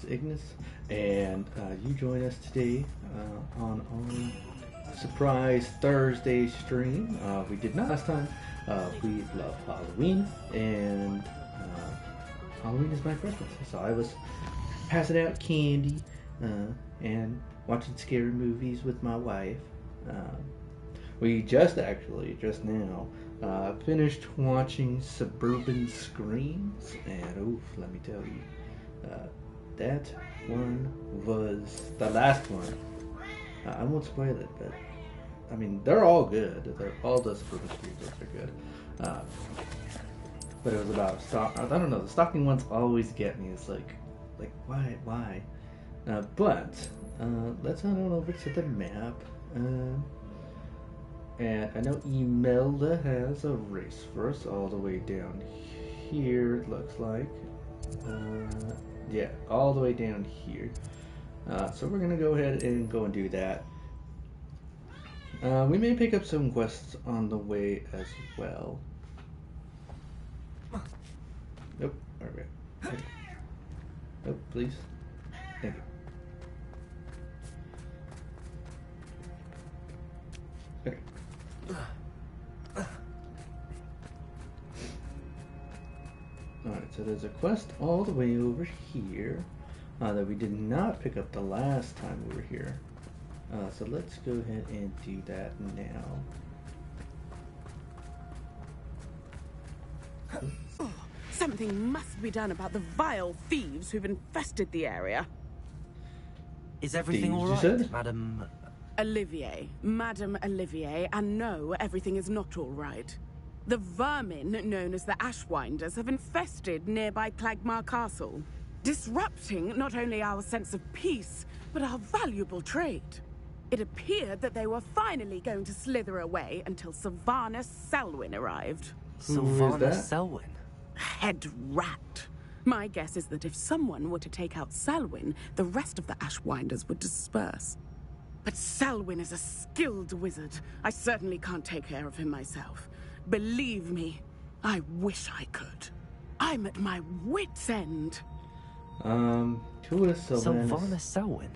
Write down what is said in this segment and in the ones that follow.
Ignis, and you join us today on our surprise Thursday stream. We did not last time. We love Halloween, and Halloween is my Christmas, so I was passing out candy and watching scary movies with my wife. We just now finished watching Suburban Screams, and oof, let me tell you, that one was the last one. I won't spoil it, but I mean, they're all good. All the Suburban Screams are good. But it was about I don't know. The stalking ones always get me. It's like why? But let's head on over to the map. And I know Imelda has a race for us all the way down here, it looks like. Yeah, all the way down here. So we're going to go ahead and go and do that. We may pick up some quests on the way as well. Nope, alright. Nope, please. Thank you. Okay. Alright, so there's a quest all the way over here that we did not pick up the last time we were here. So let's go ahead and do that now. Something must be done about the vile thieves who've infested the area. Is everything all right, Madam? Olivier, Madame Olivier, and no, everything is not all right. The vermin known as the Ashwinders have infested nearby Clagmar Castle, disrupting not only our sense of peace, but our valuable trade. It appeared that they were finally going to slither away until Sylvanus Selwyn arrived. Sylvanus Selwyn? Head rat. My guess is that if someone were to take out Selwyn, the rest of the Ashwinders would disperse. But Selwyn is a skilled wizard. I certainly can't take care of him myself. Believe me, I wish I could. I'm at my wit's end. Who is Sylvanus Selwyn?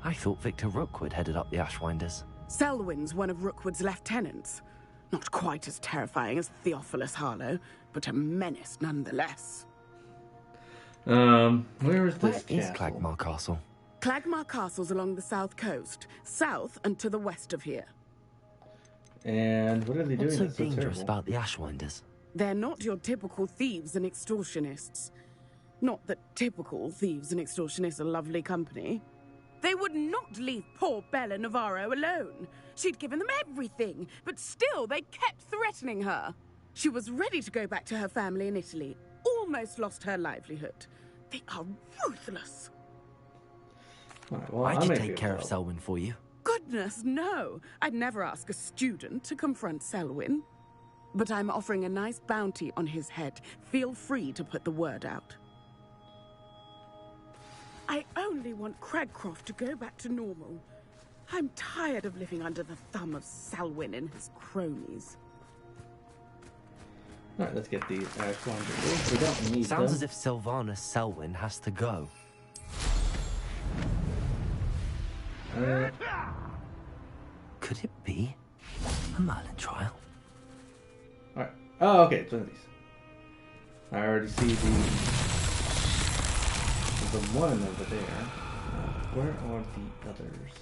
I thought Victor Rookwood headed up the Ashwinders. Selwyn's one of Rookwood's lieutenants. Not quite as terrifying as Theophilus Harlow, but a menace nonetheless. Where is this Where castle? is Clagmar Castle? Clagmar Castle's along the south coast, south and to the west of here. And what are they doing? What's so that's dangerous terrible? about the Ashwinders? They're not your typical thieves and extortionists. Not that typical thieves and extortionists are lovely company. They would not leave poor Bella Navarro alone. She'd given them everything, but still they kept threatening her. She was ready to go back to her family in Italy, almost lost her livelihood. They are ruthless. Right, well, I could take care of Selwyn for you. Goodness, no. I'd never ask a student to confront Selwyn. But I'm offering a nice bounty on his head. Feel free to put the word out. I only want Cragcroft to go back to normal. I'm tired of living under the thumb of Selwyn and his cronies. Alright, let's get these Ashwinders. We don't need Sounds them. as if Sylvanus Selwyn has to go. Could it be a Merlin trial? Alright. Oh, okay, it's one of these. I already see the one over there. Where are the others?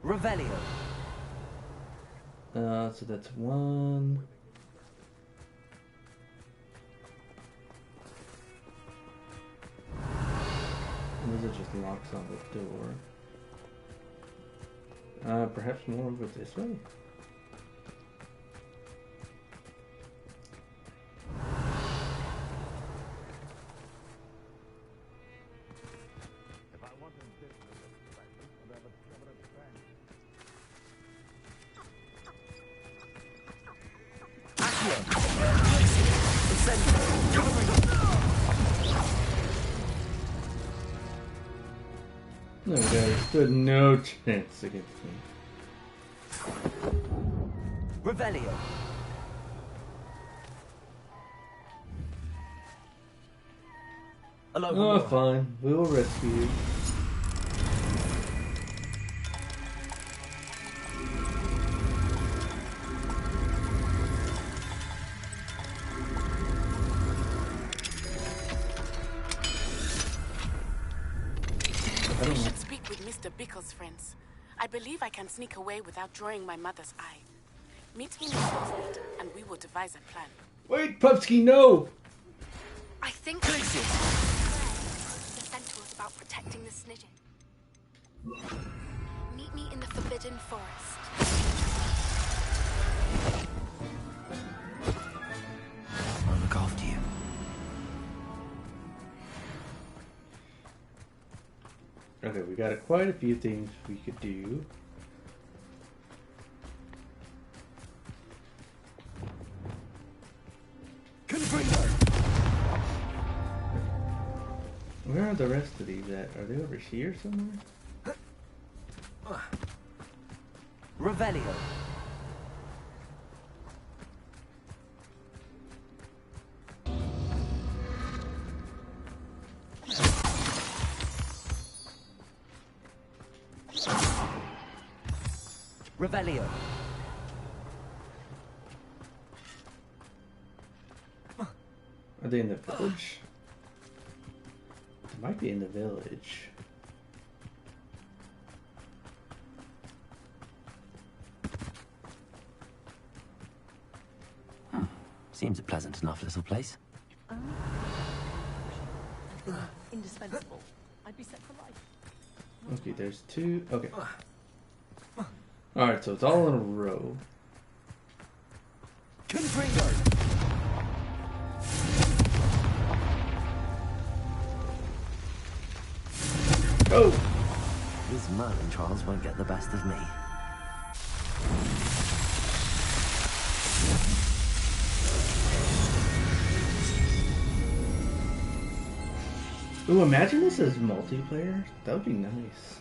Revelio. So that's one. And those are just locks on the door. Perhaps more over this way. No, guys, stood no chance against me. Revelio. Alone. Oh, fine. We will rescue you. I should speak with Mr. Bickle's friends. I believe I can sneak away without drawing my mother's eye. Meet me in the closet, and we will devise a plan. Wait, Pupsky, no! I think the centaurs about protecting the snidget. Meet me in the Forbidden Forest. I'll look after you. Okay, we got quite a few things we could do. Where are the rest of these at? Are they over here somewhere? Revelio. Revelio. Are they in the village? They might be in the village. Seems a pleasant enough little place. Indispensable. I'd be set for life. Okay, there's two. Okay. Alright, so it's all in a row. Go! These Merlin trials won't get the best of me. Ooh, imagine this as multiplayer. That would be nice.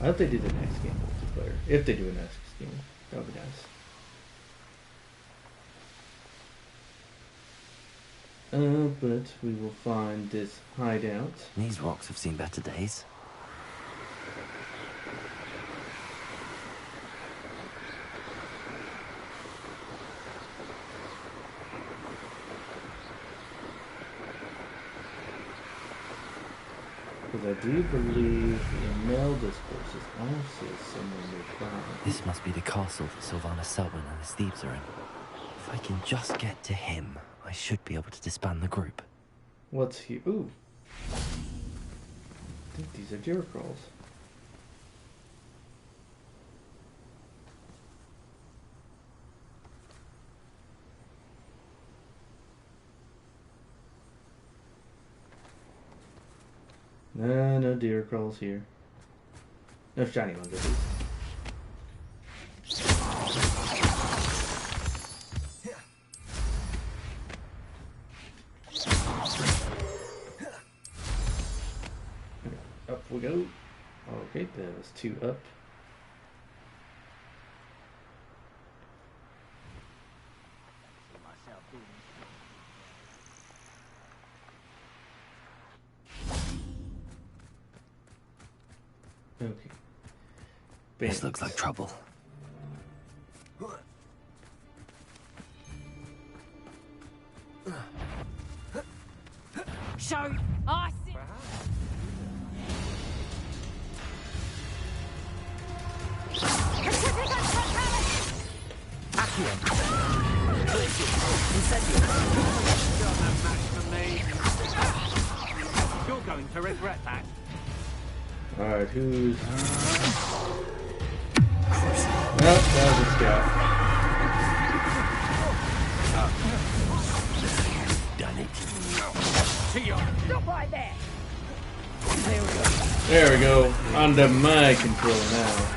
I hope they do the next game multiplayer. If they do a next game, that would be nice. But we will find this hideout. These rocks have seen better days. Because I do believe Imelda's force is also somewhere nearby. This must be the castle that Sylvanus Selwyn and his thieves are in. If I can just get to him, I should be able to disband the group. What's here? Ooh. I think these are deer crawls. No deer crawls here. No shiny ones at least. Up we go. Okay, there was two up. Okay. This looks like trouble. Show us it. You're going to regret that. Alright, who's... Nope, that was a scout. Done it. Stop right there. There we go. Under my control now.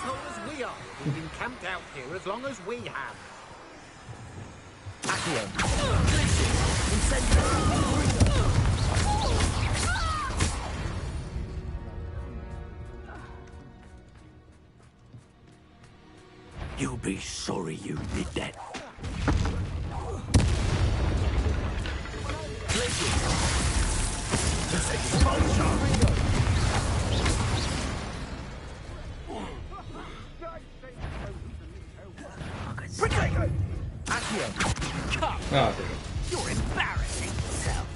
asshole as we are. We've been camped out here as long as we have. You'll be sorry you did that. Oh, You're embarrassing yourself.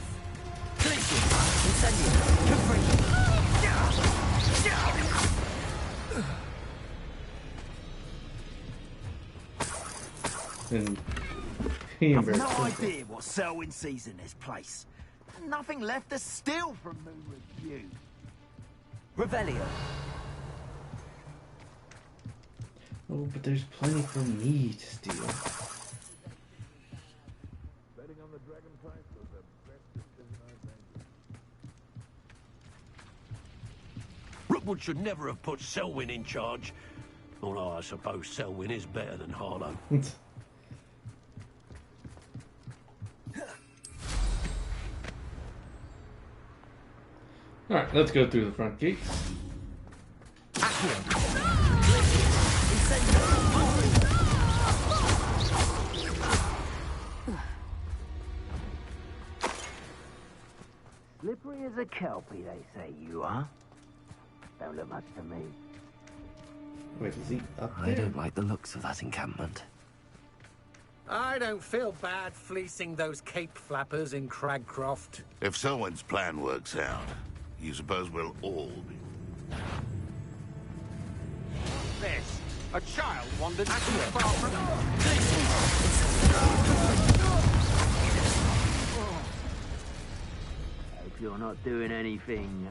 and he I've no embarrassed himself. idea what Selwyn sees in this place. Nothing left to steal from Moonwood View. Revelio. Oh, but there's plenty for me to steal. Rookwood should never have put Selwyn in charge. Although I suppose Selwyn is better than Harlow. Alright, let's go through the front gates. Slippery as a kelpie, they say you are. Don't look much to me. Wait, is he up I there? don't like the looks of that encampment. I don't feel bad fleecing those cape flappers in Cragcroft. If Selwyn's plan works out, you suppose we'll all be... This. A child wandered too far from... Hope you're not doing anything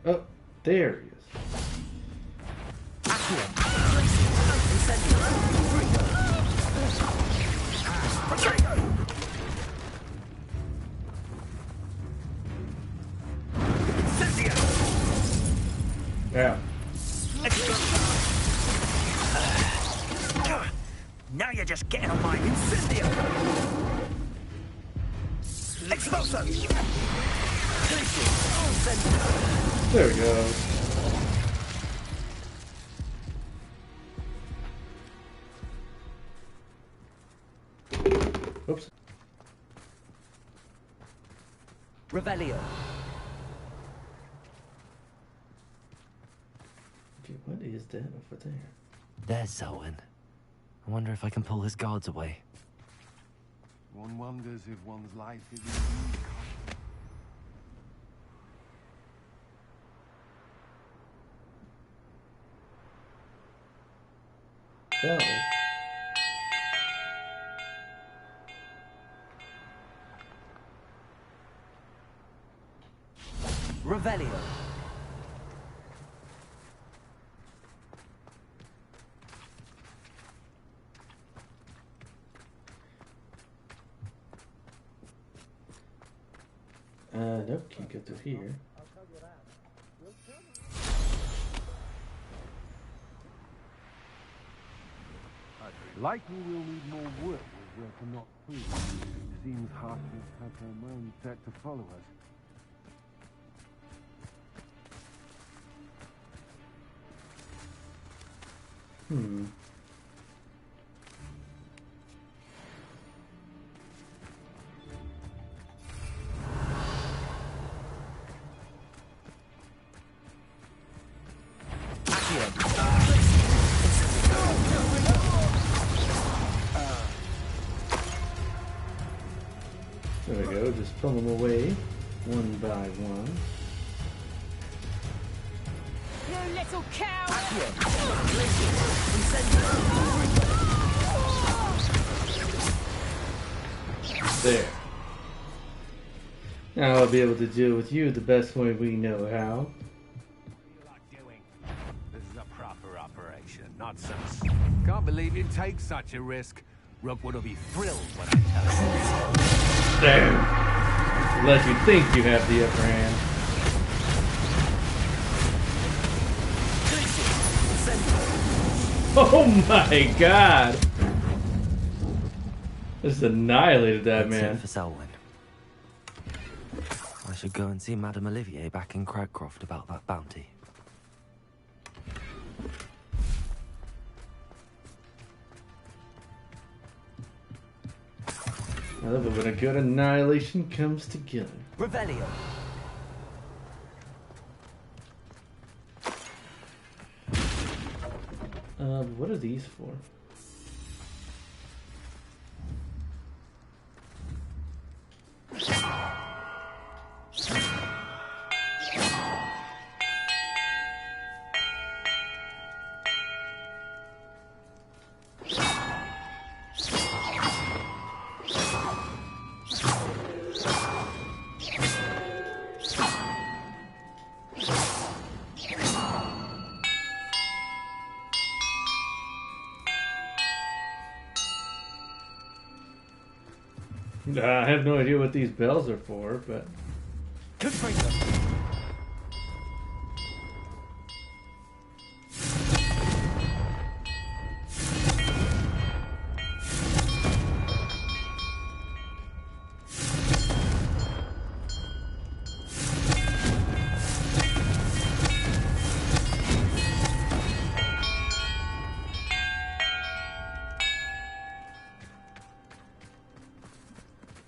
Oh, there he is. Yeah. Now you're just getting on my incendio. Exploso. There we go. Oops. Revelio. Okay, what is that over there? There's Selwyn. I wonder if I can pull his guards away. One wonders if one's life is Bell. Revelio. Nope, can't get through here. likely we'll need more work if we're to knock through. Seems Harkness has her mind set to follow us. There we go, just pull them away, one by one. You little coward! There. Now I'll be able to deal with you the best way we know how. This is a proper operation, not some... Can't believe you'd take such a risk. Rookwood will be thrilled when I tell him. Damn. Let you think you have the upper hand. Oh my god! Just annihilated that That's man. it for Selwyn. I should go and see Madame Olivier back in Cragcroft about that bounty. I love it when a good annihilation comes together. Revelio. What are these for? I have no idea what these bells are for, but...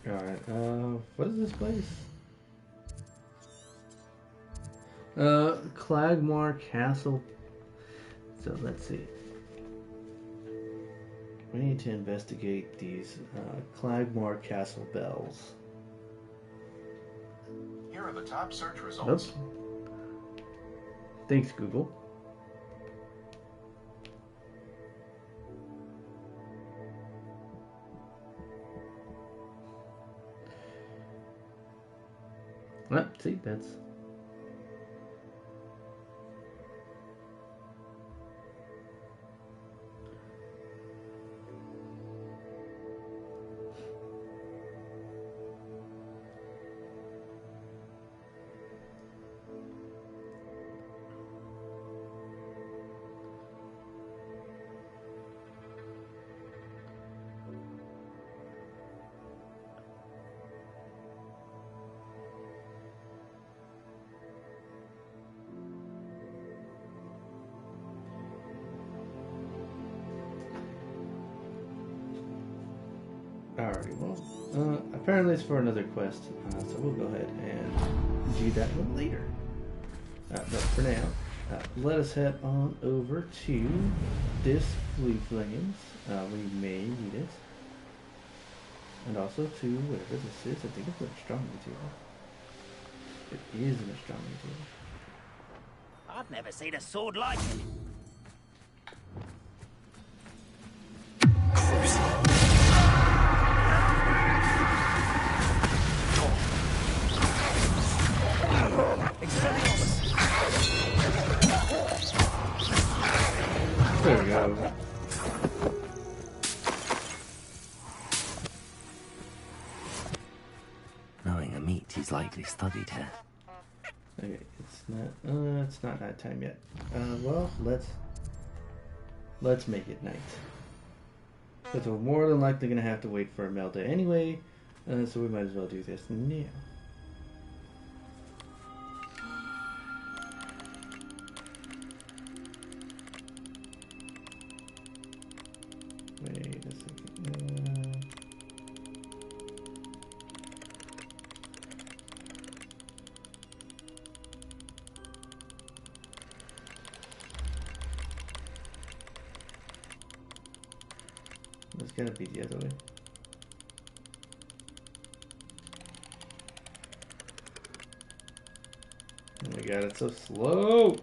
Alright, what is this place? Clagmore Castle. So let's see. We need to investigate these Clagmore Castle bells. Here are the top search results. Oops. Thanks, Google. See, that's... Alright, well, apparently it's for another quest, so we'll go ahead and do that one later. But for now, let us head on over to this Flea Flames. We may need it. And also to whatever this is. I think it's an astronomy material. It is an astronomy material. I've never seen a sword like it. There we go. Knowing a meat, he's likely studied here. Okay, it's not night time yet. Well, let's make it night. Because we're more than likely gonna have to wait for Imelda anyway, so we might as well do this now. Wait a second. It's gotta be the other way. Oh my god, it's so slow!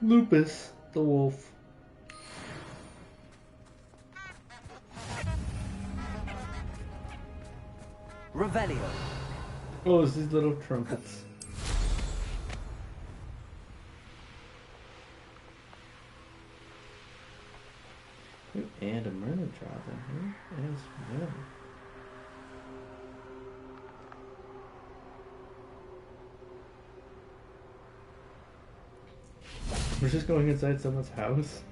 Lupus, the wolf. Revelio. Oh, it's these little trumpets. Ooh, and a merlin trial in here as well. We're just going inside someone's house.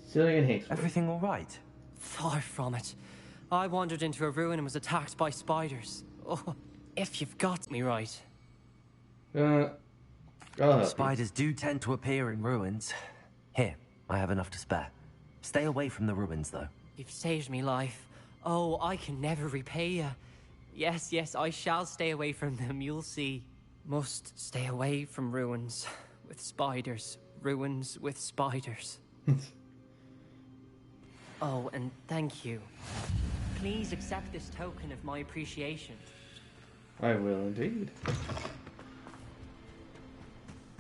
Cillian hates work. Everything all right? Far from it. I wandered into a ruin and was attacked by spiders. Oh, if you've got me right. I'll help Spiders do tend to appear in ruins. Here, I have enough to spare. Stay away from the ruins, though. You've saved me life. Oh, I can never repay you. Yes, yes, I shall stay away from them, you'll see. Must stay away from ruins with spiders. Ruins with spiders. Oh, and thank you. Please accept this token of my appreciation. I will indeed.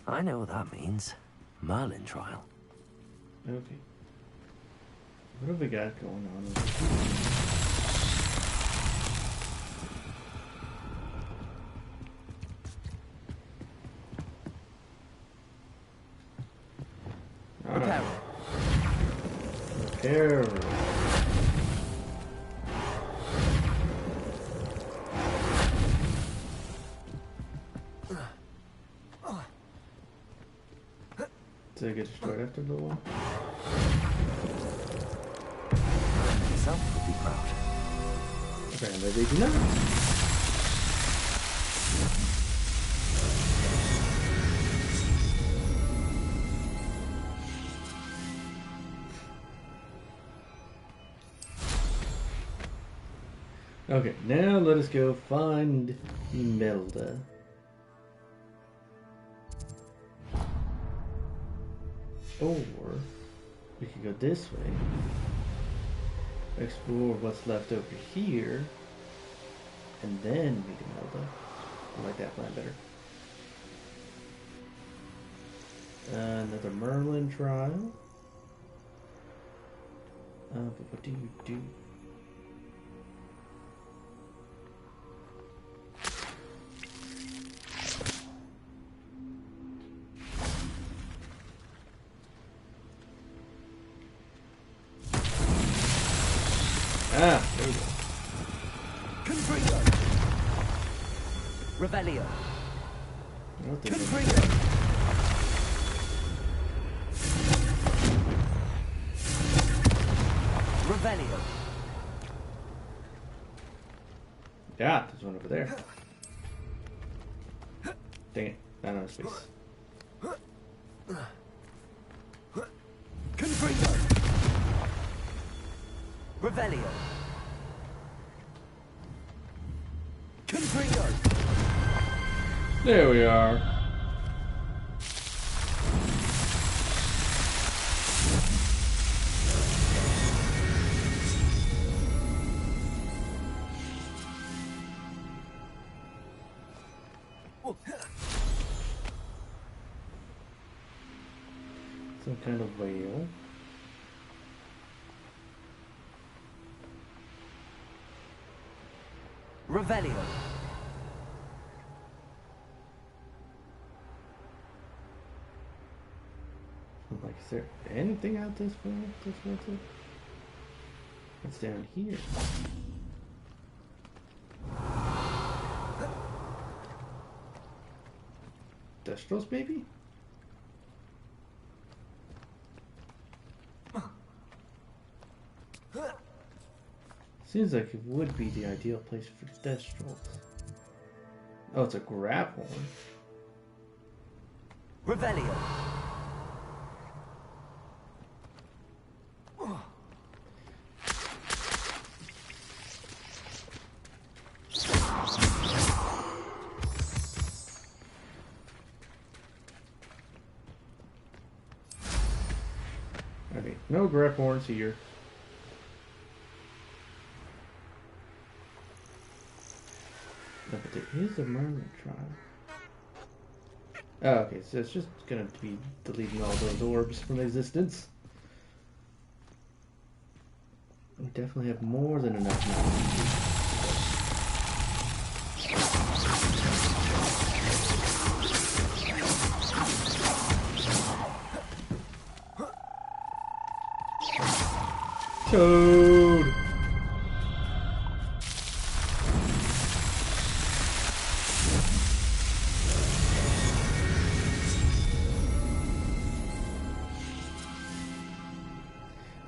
I know what that means. Merlin trial. Okay. What have we got going on over here? Repair. Did it get destroyed after a little while? Some would be proud. Apparently they do not. Okay, now let us go find Imelda. Or we could go this way. Explore what's left over here. And then meet Imelda. I like that plan better. Another Merlin trial. But what do you do? Ah, there we go. Confringo. Revelio. Confringo. Revelio. Yeah, there's one over there. Dang it, not enough space. Confringo. Revelio. Confringo. There we are. Some kind of whale. Revelio. Like, is there anything out this way? What's down here? Destros, maybe? Seems like it would be the ideal place for Destros. Oh, it's a grab horn. Revelio. Okay, no grab horns here. No, but there is a Merlin trial. Oh, okay, so it's just gonna be deleting all those orbs from existence. We definitely have more than enough now. Toad!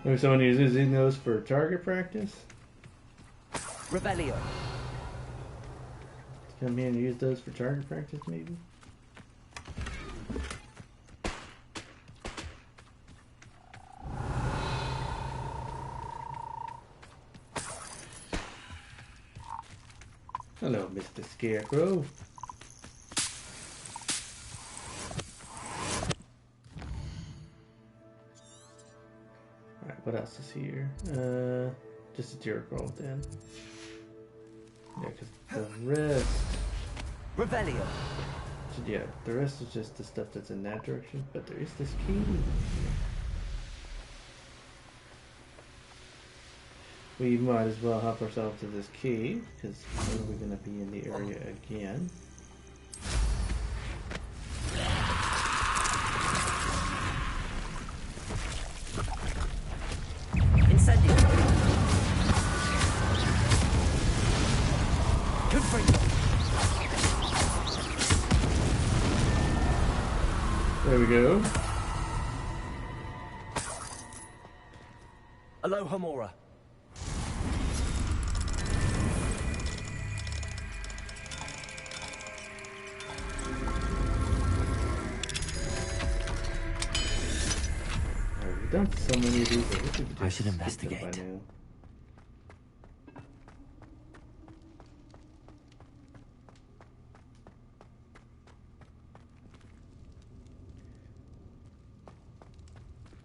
Maybe someone is using those for target practice. Revelio. Come in and use those for target practice, maybe. Hello, Mr. Scarecrow. Alright, what else is here? Just a tear roll then. Yeah, because the rest... Revelio. Yeah, the rest is just the stuff that's in that direction, but there is this key. We might as well help ourselves to this key, because when we're going to be in the area again. Incendio. Confringo. There we go. Aloha Mora. We've done so many of these. I should investigate.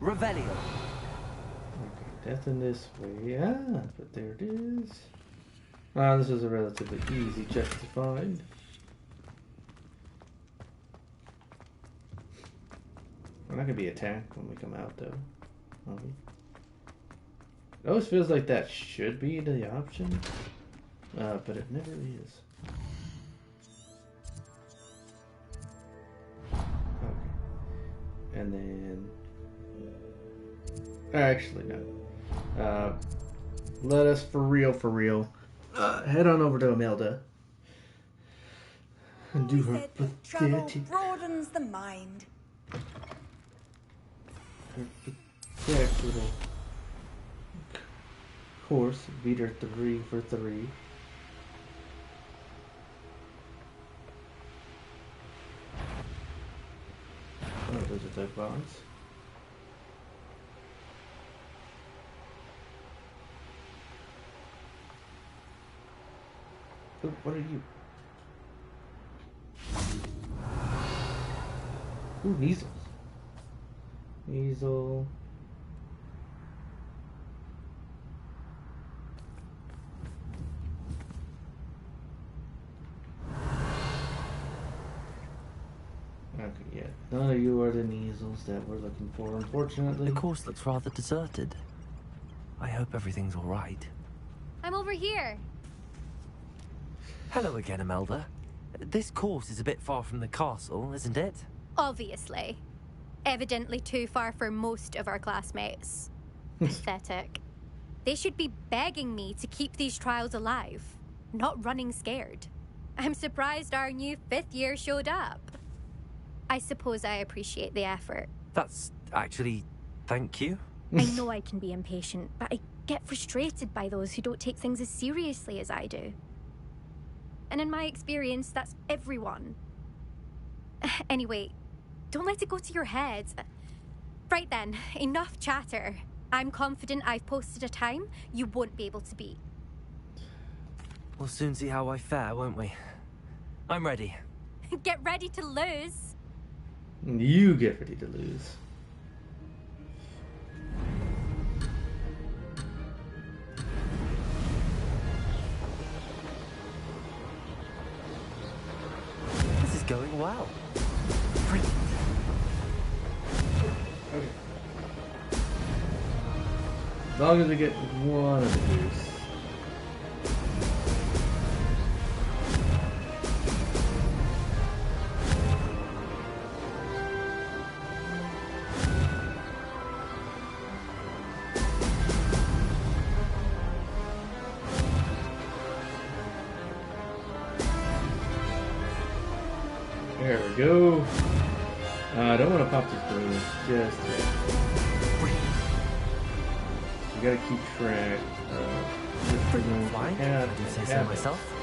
Revelio. Okay, death in this way. Yeah, but there it is. Ah, this is a relatively easy chest to find. We're not gonna be attacked when we come out, though. Are we? It always feels like that should be the option, but it never is. Okay. And then... Actually, no. Let us, for real, head on over to Imelda. And do her pathetic... broadens the mind. Her pathetic little course. Beat her 3 for 3. Oh, those are type bonds. Oh, what are you? Ooh, measles. Measles. Okay, yeah. None of you are the measles that we're looking for, unfortunately. The course looks rather deserted. I hope everything's all right. I'm over here. Hello again, Imelda. This course is a bit far from the castle, isn't it? Obviously. Evidently too far for most of our classmates. Pathetic. They should be begging me to keep these trials alive, not running scared. I'm surprised our new 5th year showed up. I suppose I appreciate the effort. That's actually... thank you. I know I can be impatient, but I get frustrated by those who don't take things as seriously as I do. And in my experience, that's everyone. Anyway, don't let it go to your head. Right then, enough chatter. I'm confident I've posted a time you won't be able to beat. We'll soon see how I fare, won't we? I'm ready. Get ready to lose. You get ready to lose. This is going well. Okay. As long as we get one of the boosts. There we go. I don't want to pop this balloon just yet. we gotta keep track. Frequent flying, I do say so myself.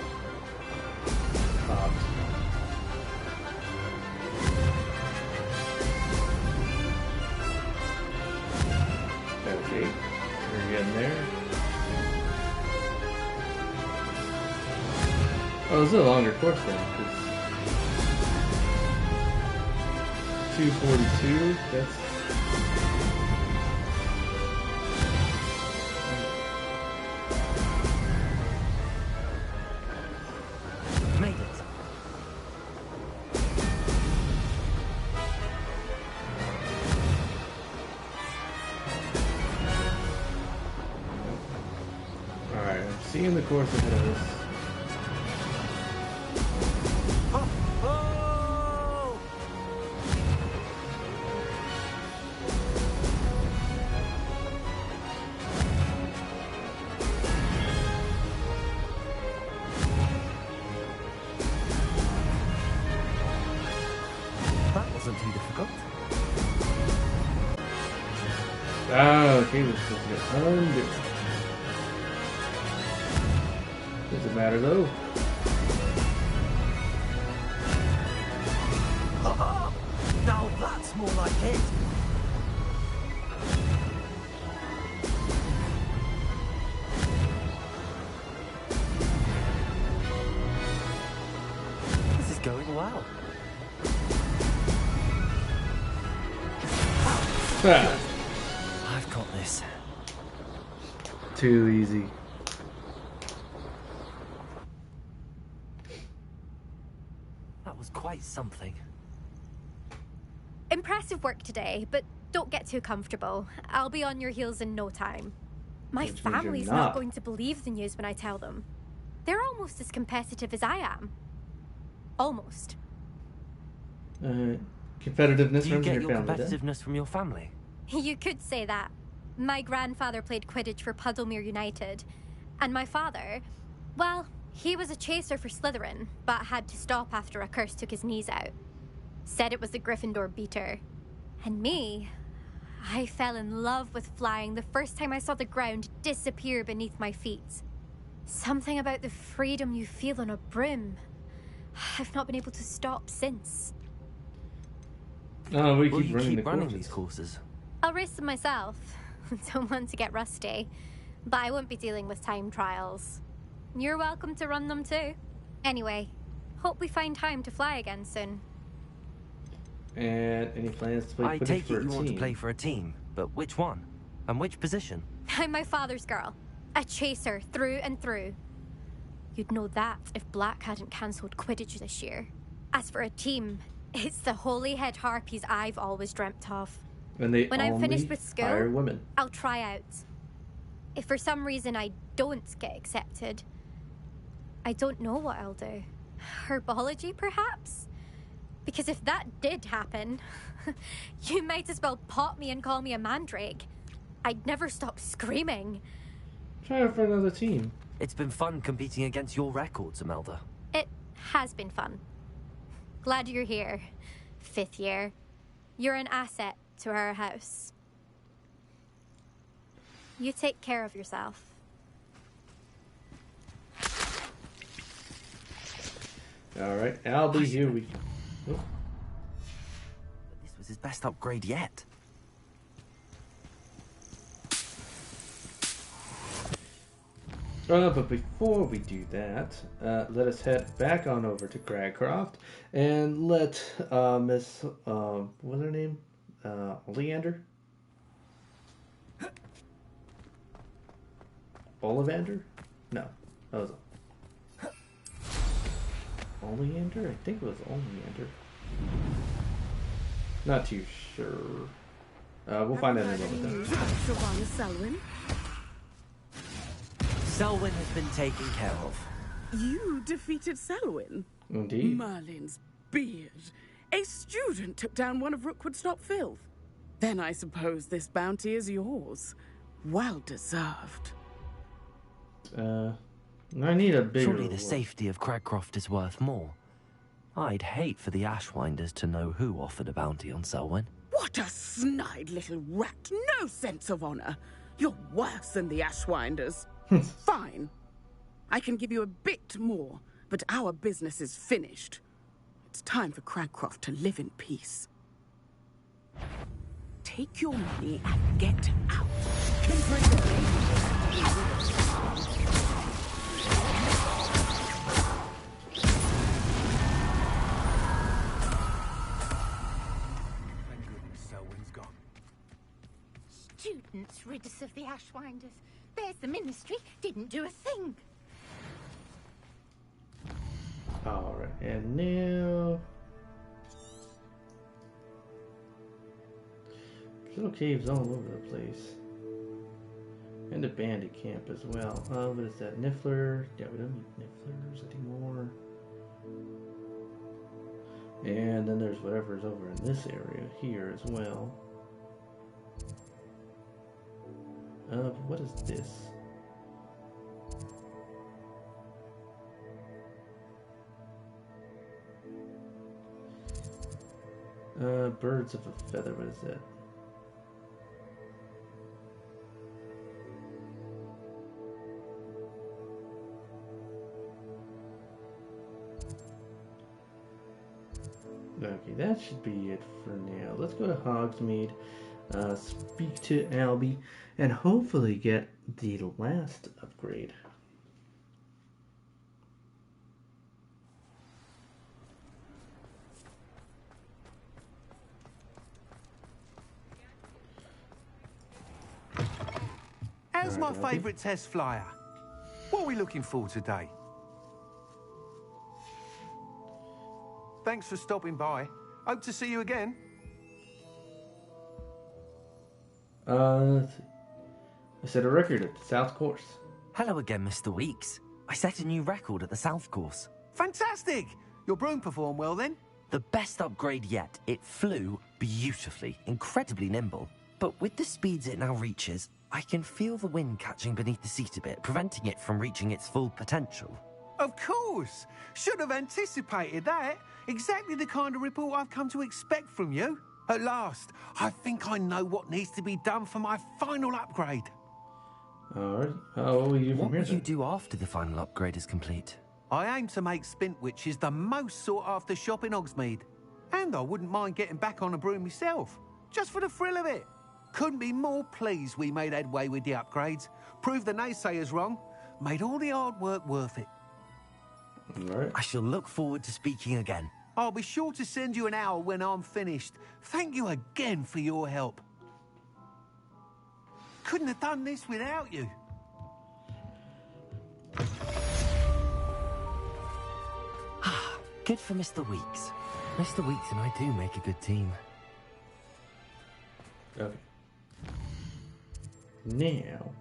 Okay, we're getting there. Oh, this is a longer course then. 242. That's. Made it. Alright, I'm seeing the course ahead of us. Okay, we're supposed to get under. Doesn't matter though. Now that's more like it. This is going well. I've got this. Too easy. That was quite something. Impressive work today, but don't get too comfortable. I'll be on your heels in no time. My Which means family's you're not not going to believe the news when I tell them. They're almost as competitive as I am. Almost. Competitiveness Do you from get your your family, competitiveness from your family? You could say that. My grandfather played Quidditch for Puddlemere United. And my father, well, he was a chaser for Slytherin, but had to stop after a curse took his knees out. Said it was the Gryffindor beater. And me, I fell in love with flying the first time I saw the ground disappear beneath my feet. Something about the freedom you feel on a broom. I've not been able to stop since. Oh, we Will keep you running keep the running courses. these courses? I'll race them myself. Don't want to get rusty. But I won't be dealing with time trials. You're welcome to run them too. Anyway, hope we find time to fly again soon. And any plans to play I Quidditch take for it you a want to team? play for a team, but which one? And which position? I'm my father's girl. A chaser through and through. You'd know that if Black hadn't cancelled Quidditch this year. As for a team, it's the holy-head harpies I've always dreamt of. And they When I'm only finished with school, hire women. I'll try out. If for some reason I don't get accepted, I don't know what I'll do. Herbology, perhaps? Because if that did happen, you might as well pop me and call me a mandrake. I'd never stop screaming. Try out for another team. It's been fun competing against your records, Imelda. It has been fun. Glad you're here, 5th year. You're an asset to our house. You take care of yourself. Alright, I'll be here. Oh. This was his best upgrade yet. But before we do that, let us head back on over to Cragcroft and let Miss, what's her name? Oleander? Ollivander? No, that was Oleander? I think it was Oleander. Not too sure. We'll find out in a moment. Selwyn? Selwyn has been taken care of. You defeated Selwyn? Indeed. Merlin's beard. A student took down one of Rookwood's top filth. Then I suppose this bounty is yours. Well deserved. I need a bigger Surely the reward. safety of Cragcroft is worth more. I'd hate for the Ashwinders to know who offered a bounty on Selwyn. What a snide little rat. No sense of honor. You're worse than the Ashwinders. Fine. I can give you a bit more, but our business is finished. It's time for Cragcroft to live in peace. Take your money and get out. Students rid us of the Ashwinders. There's the ministry. Didn't do a thing. Alright, and now... little caves all over the place. And a bandit camp as well. What is that? Niffler? Yeah, we don't need Nifflers anymore. And then there's whatever's over in this area here as well. What is this? Birds of a feather, what is that? Okay, that should be it for now. Let's go to Hogsmeade, speak to Albie, and hopefully get the last upgrade. How's my favourite test flyer? What are we looking for today? Thanks for stopping by. Hope to see you again. I set a record at the South Course. Hello again, Mr. Weeks. I set a new record at the South Course. Fantastic! Your broom performed well then? The best upgrade yet. It flew beautifully, incredibly nimble. But with the speeds it now reaches, I can feel the wind catching beneath the seat a bit, preventing it from reaching its full potential. Of course! Should have anticipated that. Exactly the kind of report I've come to expect from you. At last, I think I know what needs to be done for my final upgrade. Alright, what will you do from here? What will you do after the final upgrade is complete? I aim to make Spintwitches the most sought-after shop in Hogsmeade. And I wouldn't mind getting back on a broom myself, just for the thrill of it. Couldn't be more pleased we made headway with the upgrades. Proved the naysayers wrong. Made all the hard work worth it. Alright. I shall look forward to speaking again. I'll be sure to send you an hour when I'm finished. Thank you again for your help. Couldn't have done this without you. Good for Mr. Weeks. Mr. Weeks and I do make a good team. Okay. Now,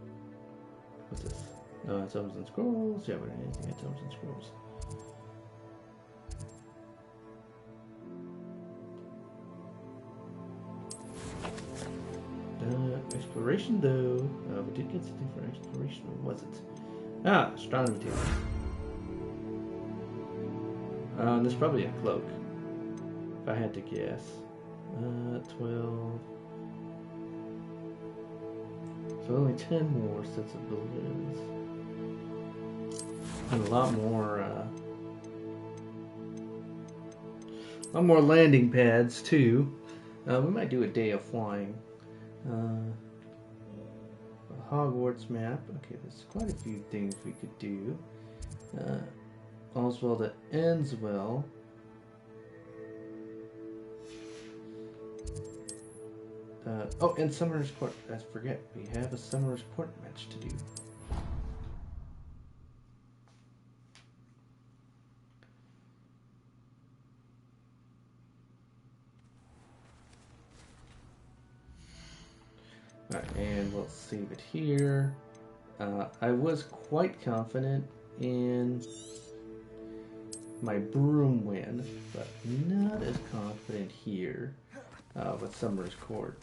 what's this? No, it's Tomes and Scrolls. Yeah, but anything at Tomes and Scrolls. Exploration though. We did get something for exploration. What was it? Ah, astronomy table. There's probably a cloak. If I had to guess. 12. So only 10 more sets of balloons. And a lot more landing pads too. We might do a day of flying. A Hogwarts map. Okay, there's quite a few things we could do. All's well that ends well. Oh, and Summoner's Court. I forget, we have a Summoner's Court match to do. Alright, and we'll save it here. I was quite confident in my broom win, but not as confident here with Summoner's Court.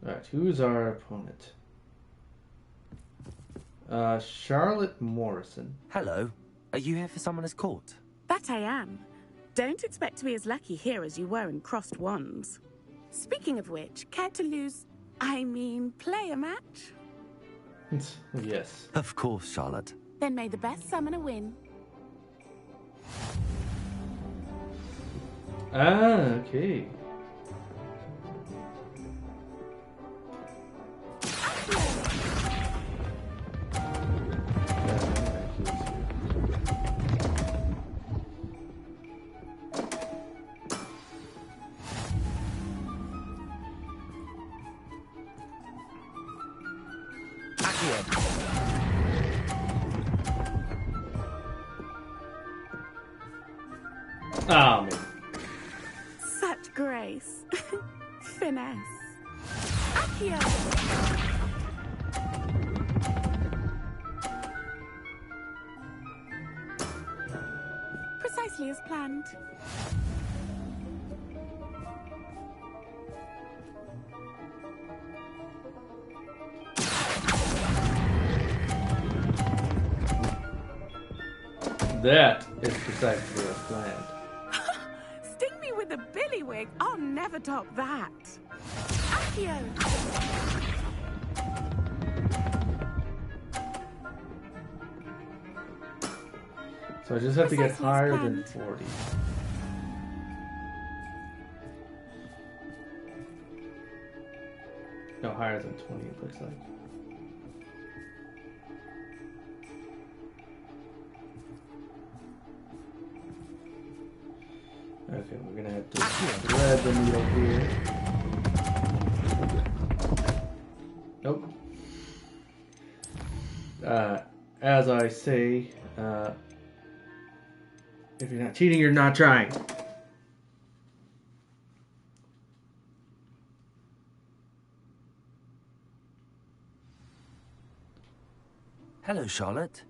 Alright, who's our opponent? Charlotte Morrison. Hello. Are you here for Summoner's Court? That I am. Don't expect to be as lucky here as you were in Crossed Wands. Speaking of which, care to play a match? Yes. Of course, Charlotte. Then may the best summoner win. Ah, okay. Ah, man. Such grace. Finesse. Accio. Precisely as planned. That is precisely as planned. Sting me with a billywig. I'll never top that. Accio. So I just have to get higher than 40. No, higher than 20 it looks like. Okay, we're gonna have to thread the needle here. Nope. As I say, if you're not cheating, you're not trying. Hello, Charlotte.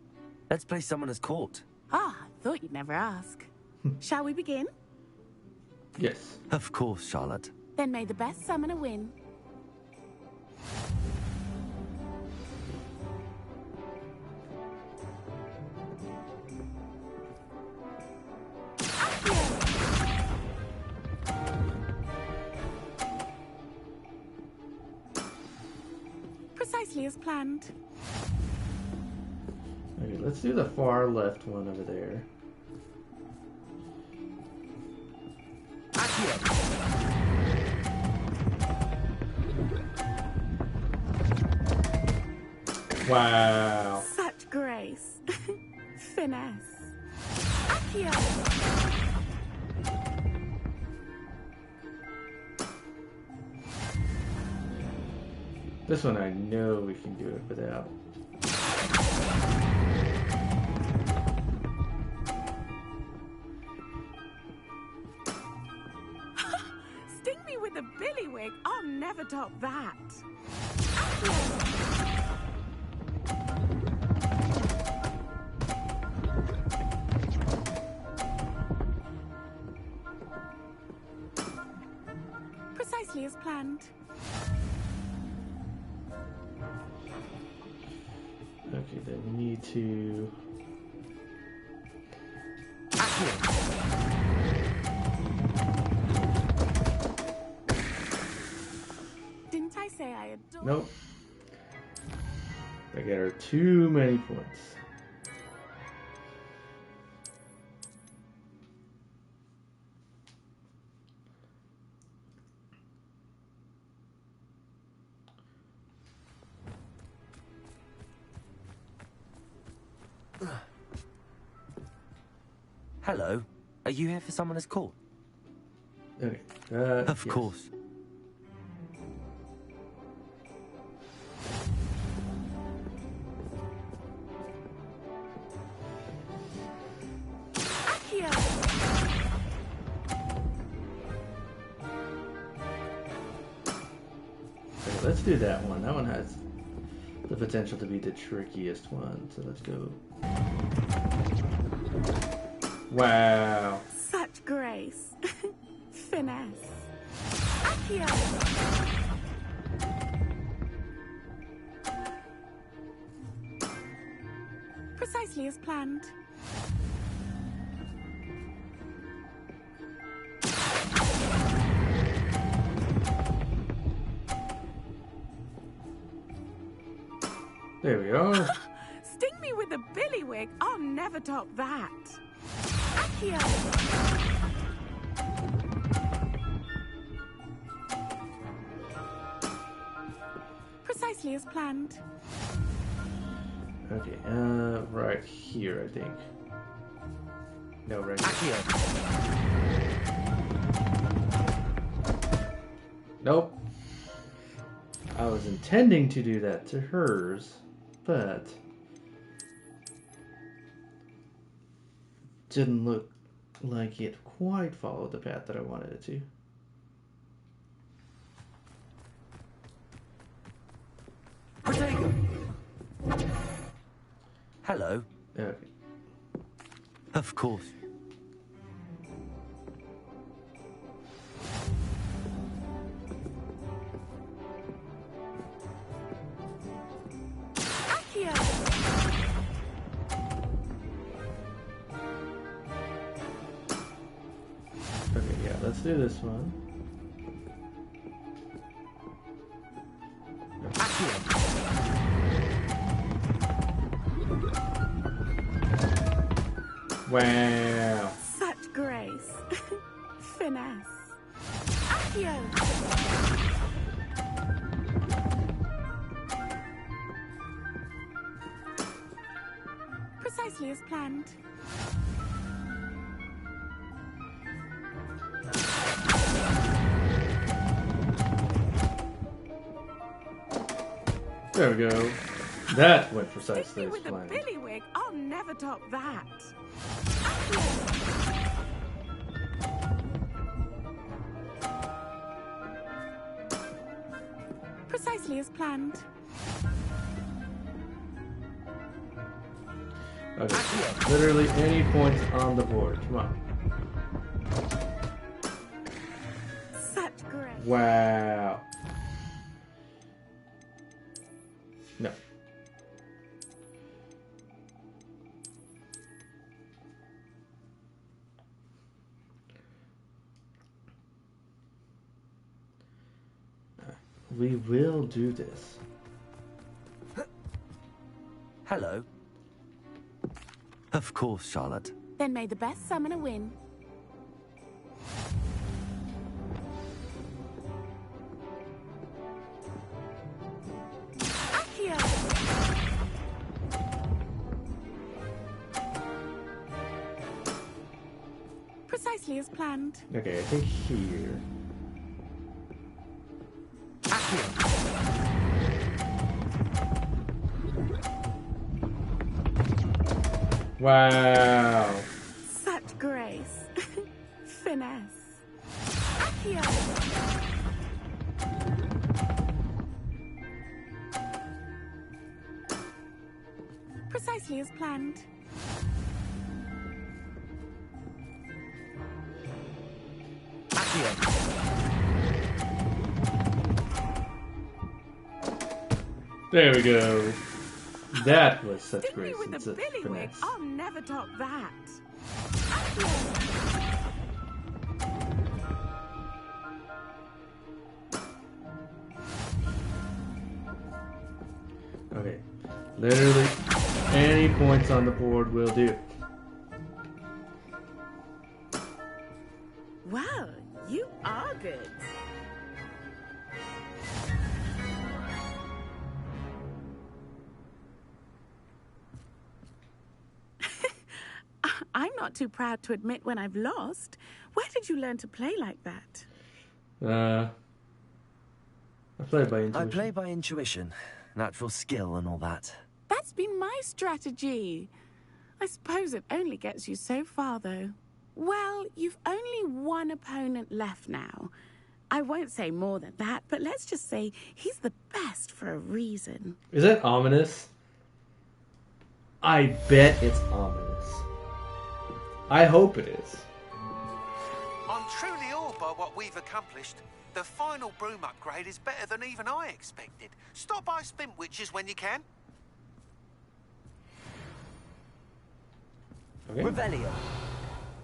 Let's play Summoner's Court. Ah, thought you'd never ask. Shall we begin? Yes. Of course, Charlotte. Then may the best summoner win. Precisely as planned. Okay, let's do the far left one over there. Wow. Such grace. Finesse. Accio. This one I know we can do it without. Sting me with a billywig. I'll never top that. Precisely as planned. Okay, then we need to... Didn't I say I adore... Nope. I get her too many points. Hello. Are you here for Summoner's Court? Okay. Of yes. course. Okay, let's do that one. That one has the potential to be the trickiest one. So let's go. Wow. Such grace. Finesse. Accio. Precisely as planned. There we are. Sting me with a billywig. I'll never top that. Accio. Precisely as planned. Okay, right here, I think. No, right here. Nope. I was intending to do that to hers, but didn't look like it quite followed the path that I wanted it to. Hello. Okay. Of course. Okay, yeah, let's do this one. Wow. Such grace. Finesse. Accio. Precisely as planned. There we go. That went precisely as With a planned. billywig, I'll never top that. Precisely as planned. Okay, literally any points on the board. Come on. Such grace. Wow. No. We will do this. Hello. Of course, Charlotte. Then may the best summoner win. Accio. Precisely as planned. Okay, I think here. Wow. Such grace. Finesse. Accio. Precisely as planned. There we go. That was such Stick grace me with and a such billywig. finesse. I'll never top that. Okay. Literally any points on the board will do. Wow, you are good. I'm not too proud to admit when I've lost. Where did you learn to play like that? I play by intuition. I play by intuition, natural skill and all that. That's been my strategy. I suppose it only gets you so far, though. Well, you've only one opponent left now. I won't say more than that, but let's just say he's the best for a reason. Is that ominous? I bet it's ominous. I hope it is. I'm truly awed by what we've accomplished. The final broom upgrade is better than even I expected. Stop by Spintwitches when you can. Okay. Revelio.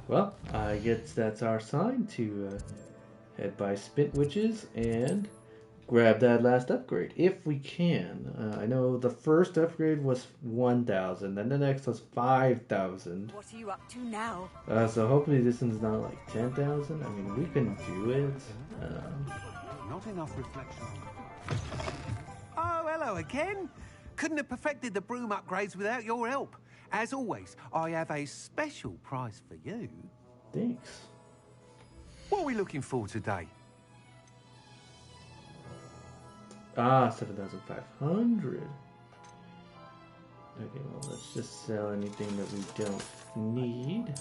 Well, I guess that's our sign to head by Spintwitches and grab that last upgrade if we can. I know the first upgrade was 1,000, then the next was 5,000. What are you up to now? So hopefully this one's not like 10,000. I mean, we can do it. Not enough reflection. Oh, hello again. Couldn't have perfected the broom upgrades without your help. As always, I have a special prize for you. Thanks. What are we looking for today? 7,500. Okay, well, let's just sell anything that we don't need.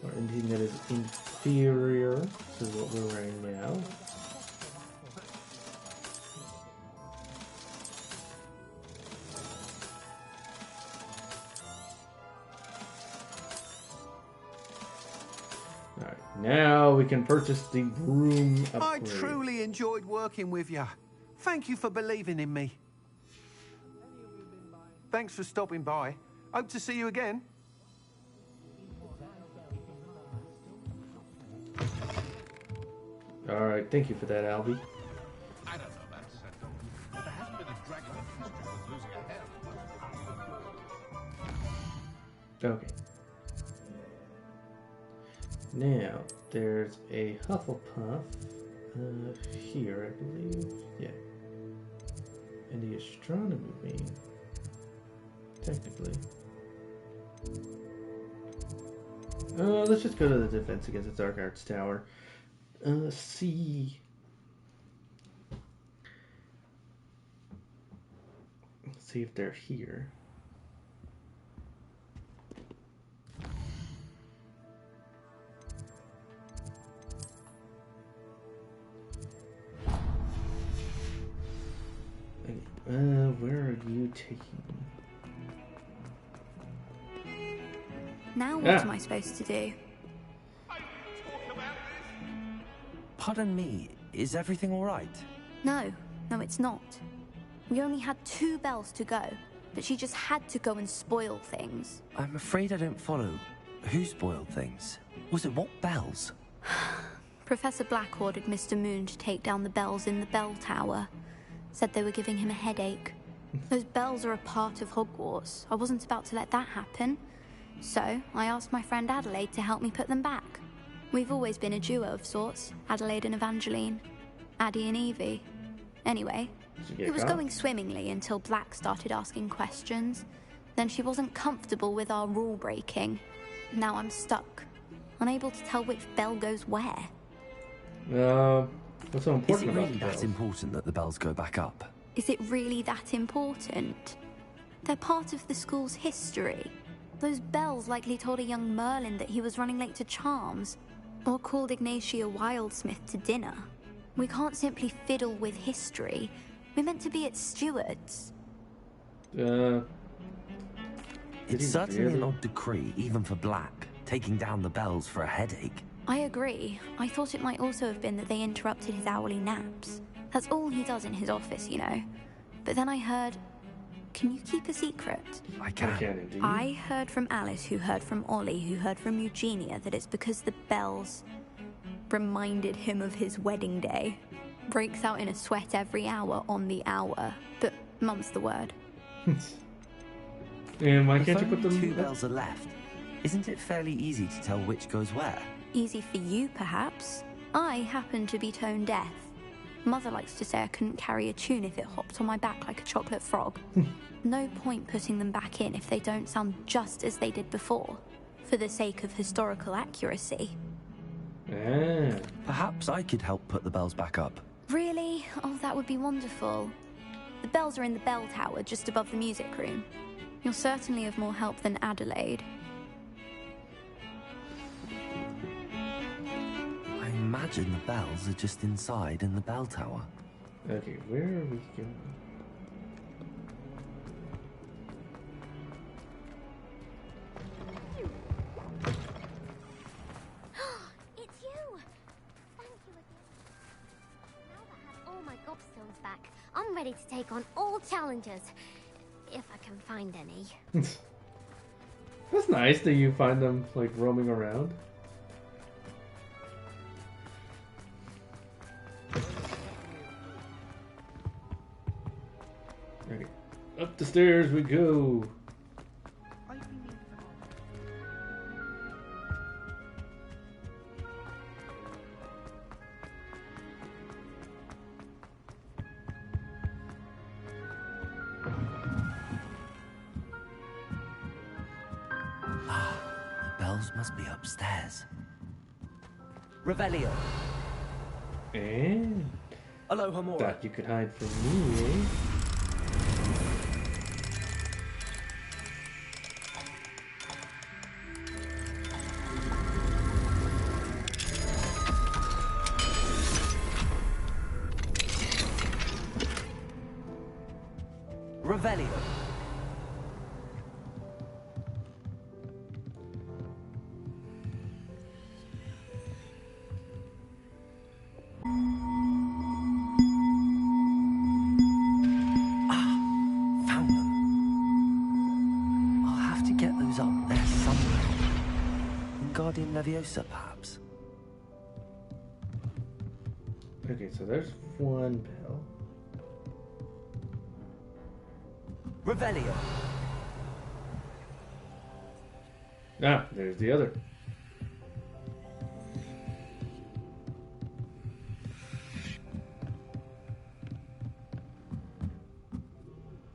Or anything that is inferior to what we're wearing now. Alright, now we can purchase the broom upgrade. I truly enjoyed working with you. Thank you for believing in me. Thanks for stopping by. Hope to see you again. Alright, thank you for that, Albie. I don't know that centaur, but there hasn't been a dragon in history with losing a head. Okay. Now, there's a Hufflepuff here, I believe. Yeah. And the astronomy wing, technically. Let's just go to the defense against the Dark Arts Tower. See. Let's see if they're here. Where are you taking me? Now what am I supposed to do? Pardon me, is everything all right? No, it's not. We only had 2 bells to go, but she just had to go and spoil things. I'm afraid I don't follow. Who spoiled things? Was it what bells? Professor Black ordered Mr. Moon to take down the bells in the bell tower. Said they were giving him a headache. Those bells are a part of Hogwarts. I wasn't about to let that happen. So, I asked my friend Adelaide to help me put them back. We've always been a duo of sorts, Adelaide and Evangeline. Addie and Evie. Anyway, it was going swimmingly until Black started asking questions. Then she wasn't comfortable with our rule breaking. Now I'm stuck, unable to tell which bell goes where. What's so important Is it about really the bells? that important that the bells go back up? Is it really that important? They're part of the school's history. Those bells likely told a young Merlin that he was running late to Charms, or called Ignatia Wildsmith to dinner. We can't simply fiddle with history. We're meant to be its stewards. It's certainly an odd decree, even for Black, taking down the bells for a headache. I agree. I thought it might also have been that they interrupted his hourly naps. That's all he does in his office, you know. But then I heard... Can you keep a secret? I can indeed. I heard from Alice, who heard from Ollie, who heard from Eugenia, that it's because the bells reminded him of his wedding day. Breaks out in a sweat every hour on the hour. But mum's the word. And why If can't you put only them... 2 bells are left, isn't it fairly easy to tell which goes where? Easy for you, perhaps. I happen to be tone deaf. Mother likes to say I couldn't carry a tune if it hopped on my back like a chocolate frog. No point putting them back in if they don't sound just as they did before, for the sake of historical accuracy. Perhaps I could help put the bells back up. Really? Oh, that would be wonderful. The bells are in the bell tower just above the music room. You're certainly of more help than Adelaide. I imagine the bells are just inside in the bell tower. Okay, where are we going? It's you! Thank you again. Now that I have all my gobstones back, I'm ready to take on all challenges. If I can find any. That's nice that you find them, like, roaming around. Okay. Up the stairs we go. The bells must be upstairs. Revelio. And Aloha Mora. thought you could hide from me, eh? Revelio. Found them. I'll have to get those up there somewhere. Guardian Leviosa, perhaps. Okay, so there's one bell. Revelio. Ah, there's the other.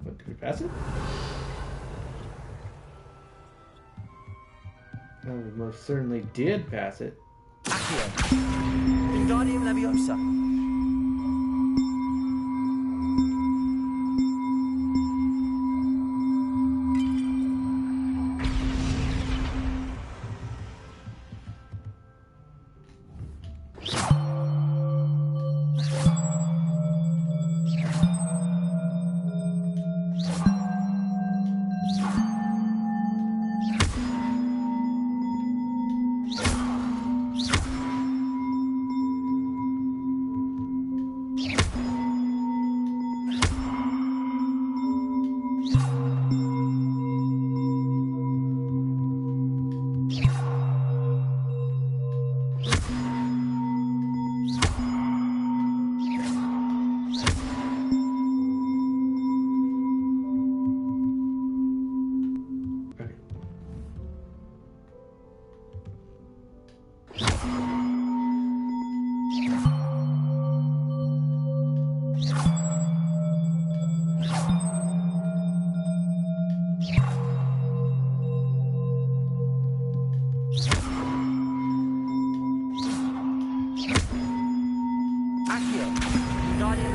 What, did we pass it? No, we most certainly did pass it. Accio. Wingardium Leviosa.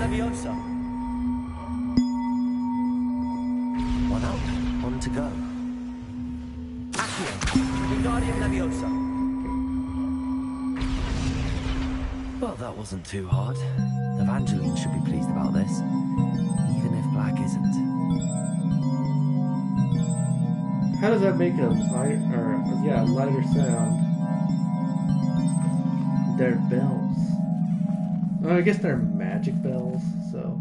Leviosa. One up, one to go. Accio. Wingardium Leviosa. Well, that wasn't too hard. Evangeline should be pleased about this, even if Black isn't. How does that make a lighter sound? They're bells. Oh, I guess they're magic bells, so.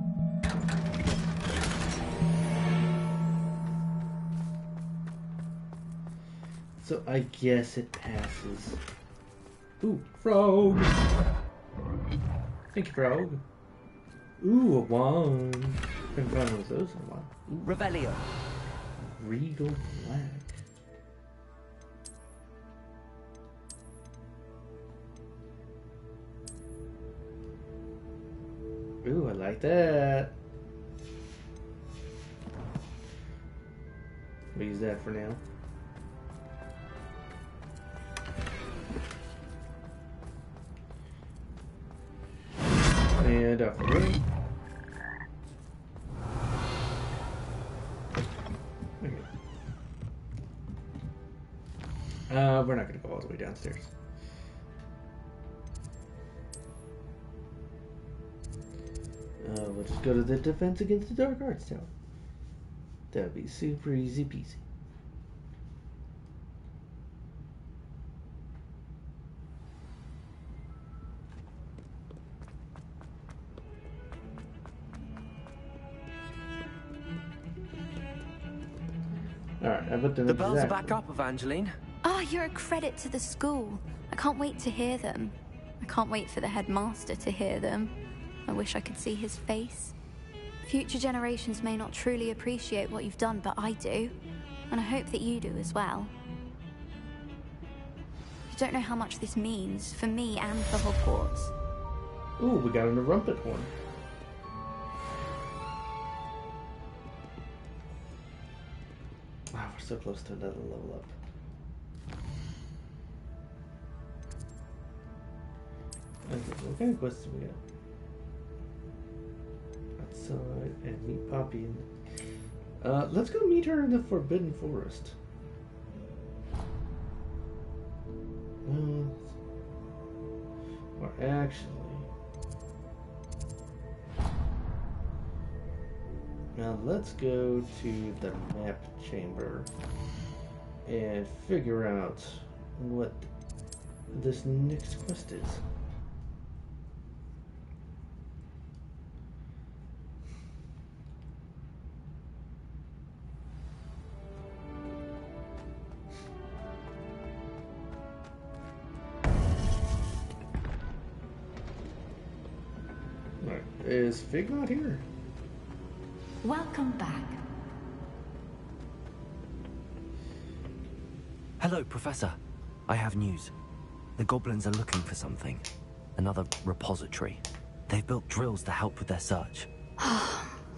So I guess it passes. Ooh, frog! Thank you, frog. Ooh, a wand. Haven't found one of those in a while. Revelio. Regal Black. Ooh, I like that. We'll use that for now. And off the road. Okay. We're not going to go all the way downstairs. We'll just go to the defense against the Dark Arts Tower. That'll be super easy peasy. Alright, I put them The bells are back up, Evangeline. Oh, you're a credit to the school. I can't wait to hear them. I can't wait for the headmaster to hear them. I wish I could see his face. Future generations may not truly appreciate what you've done, but I do. And I hope that you do as well. You don't know how much this means for me and for Hogwarts. Ooh, we got a rumpet horn. Wow, we're so close to another level up. Okay, what kind of quests do we got? Outside and meet Poppy. Let's go meet her in the Forbidden Forest. Or actually, now let's go to the map chamber and figure out what this next quest is. Is Fig not here? Welcome back. Hello, Professor. I have news. The goblins are looking for something. Another repository. They've built drills to help with their search.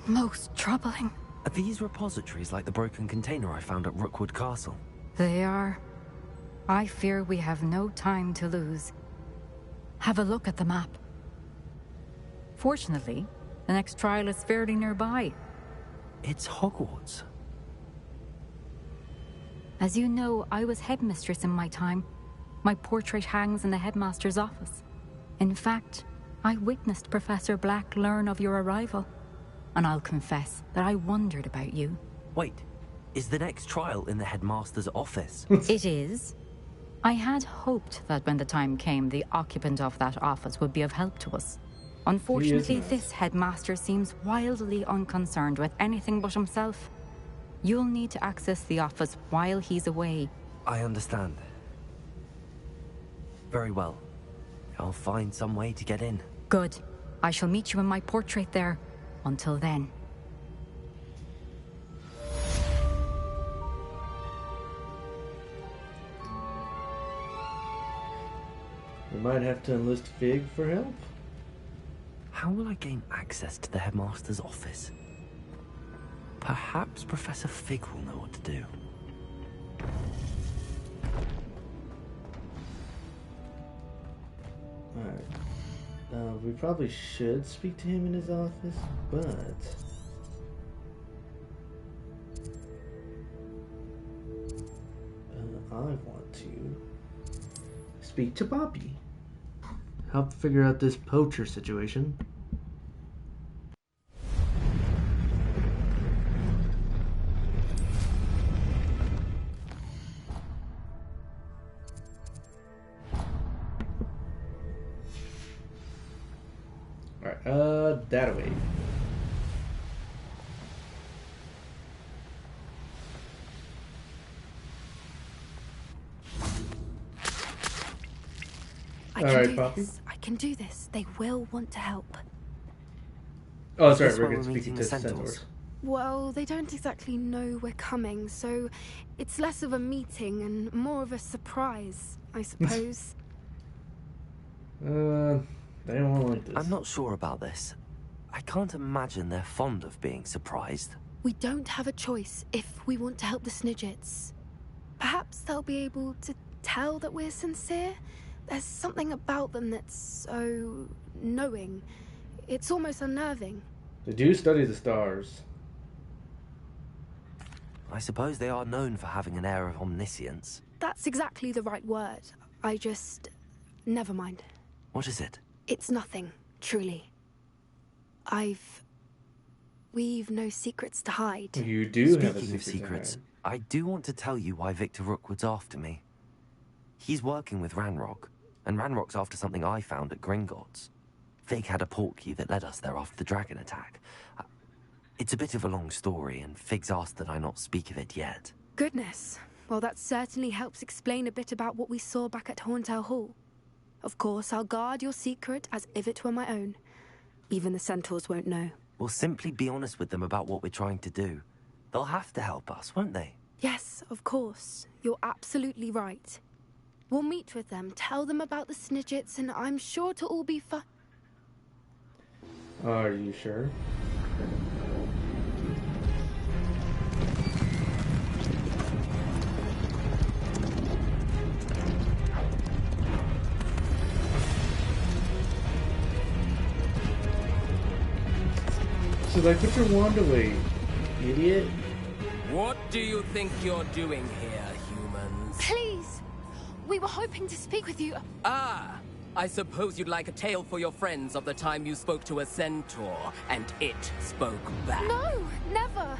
Most troubling. Are these repositories like the broken container I found at Rookwood Castle? They are. I fear we have no time to lose. Have a look at the map. Fortunately, the next trial is fairly nearby. It's Hogwarts. As you know, I was headmistress in my time. My portrait hangs in the headmaster's office. In fact, I witnessed Professor Black learn of your arrival. And I'll confess that I wondered about you. Wait, is the next trial in the headmaster's office? It is. I had hoped that when the time came, the occupant of that office would be of help to us. Unfortunately, this headmaster seems wildly unconcerned with anything but himself. You'll need to access the office while he's away. I understand. Very well. I'll find some way to get in. Good. I shall meet you in my portrait there. Until then. We might have to enlist Fig for help. How will I gain access to the headmaster's office? Perhaps Professor Fig will know what to do. Alright. We probably should speak to him in his office, but... I want to speak to Poppy. Help figure out this poacher situation. Alright, that away. I can do this. They will want to help. Oh, sorry, we're going to speak to the centaurs. Well, they don't exactly know we're coming, so it's less of a meeting and more of a surprise, I suppose. They won't like this. I'm not sure about this. I can't imagine they're fond of being surprised. We don't have a choice if we want to help the Snidgets. Perhaps they'll be able to tell that we're sincere. There's something about them that's so knowing. It's almost unnerving. They do study the stars. I suppose they are known for having an air of omniscience. That's exactly the right word. I just... never mind. What is it? It's nothing, truly. We've no secrets to hide. You do have a Speaking of secrets, I do want to tell you why Victor Rookwood's after me. He's working with Ranrock, and Ranrock's after something I found at Gringotts. Fig had a portkey that led us there after the dragon attack. It's a bit of a long story, and Fig's asked that I not speak of it yet. Goodness. Well, that certainly helps explain a bit about what we saw back at Horntail Hall. Of course, I'll guard your secret as if it were my own. Even the centaurs won't know. We'll simply be honest with them about what we're trying to do. They'll have to help us, won't they? Yes, of course. You're absolutely right. We'll meet with them, tell them about the Snidgets, and I'm sure it'll all be fun. Are you sure? So, like, put your wand away, idiot. What do you think you're doing here, humans? Please! We were hoping to speak with you. Ah! I suppose you'd like a tale for your friends of the time you spoke to a centaur, and it spoke back. No, never.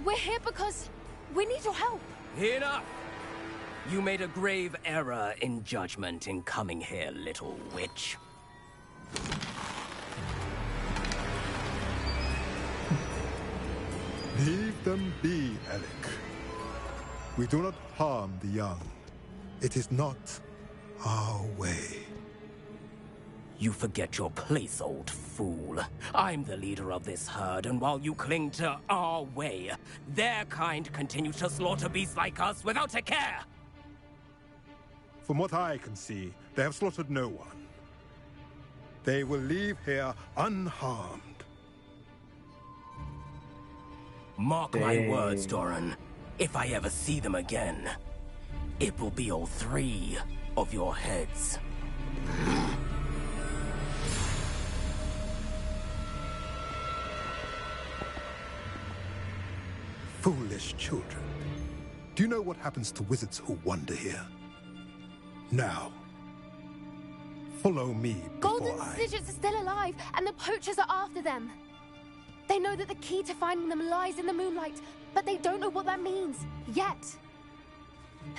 We're here because we need your help. Enough! You made a grave error in judgment in coming here, little witch. Leave them be, Alec. We do not harm the young. It is not our way. You forget your place, old fool. I'm the leader of this herd, and while you cling to our way, their kind continue to slaughter beasts like us without a care! From what I can see, they have slaughtered no one. They will leave here unharmed. Mark my words, Doran. If I ever see them again, it will be all 3 of your heads. Foolish children. Do you know what happens to wizards who wander here? Now, follow me before Golden Snidgets are still alive, and the poachers are after them. They know that the key to finding them lies in the moonlight, but they don't know what that means, yet.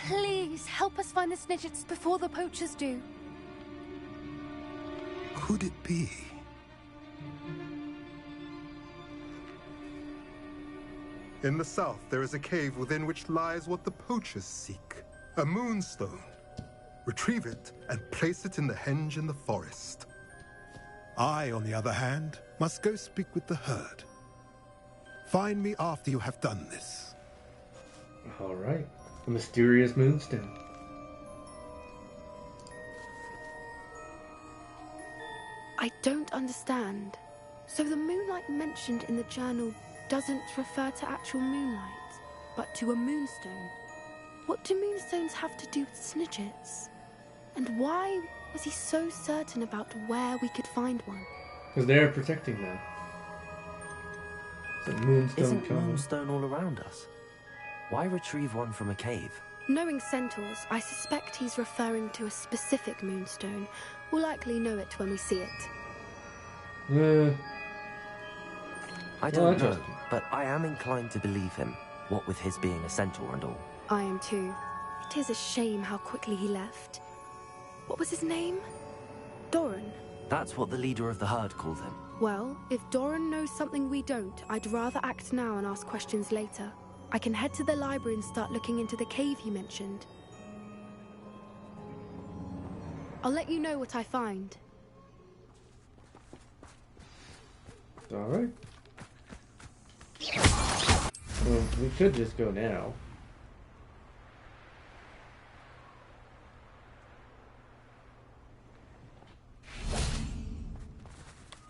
Please, help us find the Snidgets before the poachers do. Could it be? In the south, there is a cave within which lies what the poachers seek. A moonstone. Retrieve it and place it in the henge in the forest. I, on the other hand, must go speak with the herd. Find me after you have done this. All right. The mysterious moonstone. I don't understand. So the moonlight mentioned in the journal doesn't refer to actual moonlight, but to a moonstone. What do moonstones have to do with Snidgets? And why was he so certain about where we could find one? Because they're protecting them. Is it moonstone Isn't coming? moonstone all around us? Why retrieve one from a cave? Knowing centaurs, I suspect he's referring to a specific moonstone. We'll likely know it when we see it. I don't know, but I am inclined to believe him, what with his being a centaur and all. I am too. It is a shame how quickly he left. What was his name? Doran. That's what the leader of the herd called him. Well, if Doran knows something we don't, I'd rather act now and ask questions later. I can head to the library and start looking into the cave you mentioned. I'll let you know what I find. Alright. Well, we could just go now.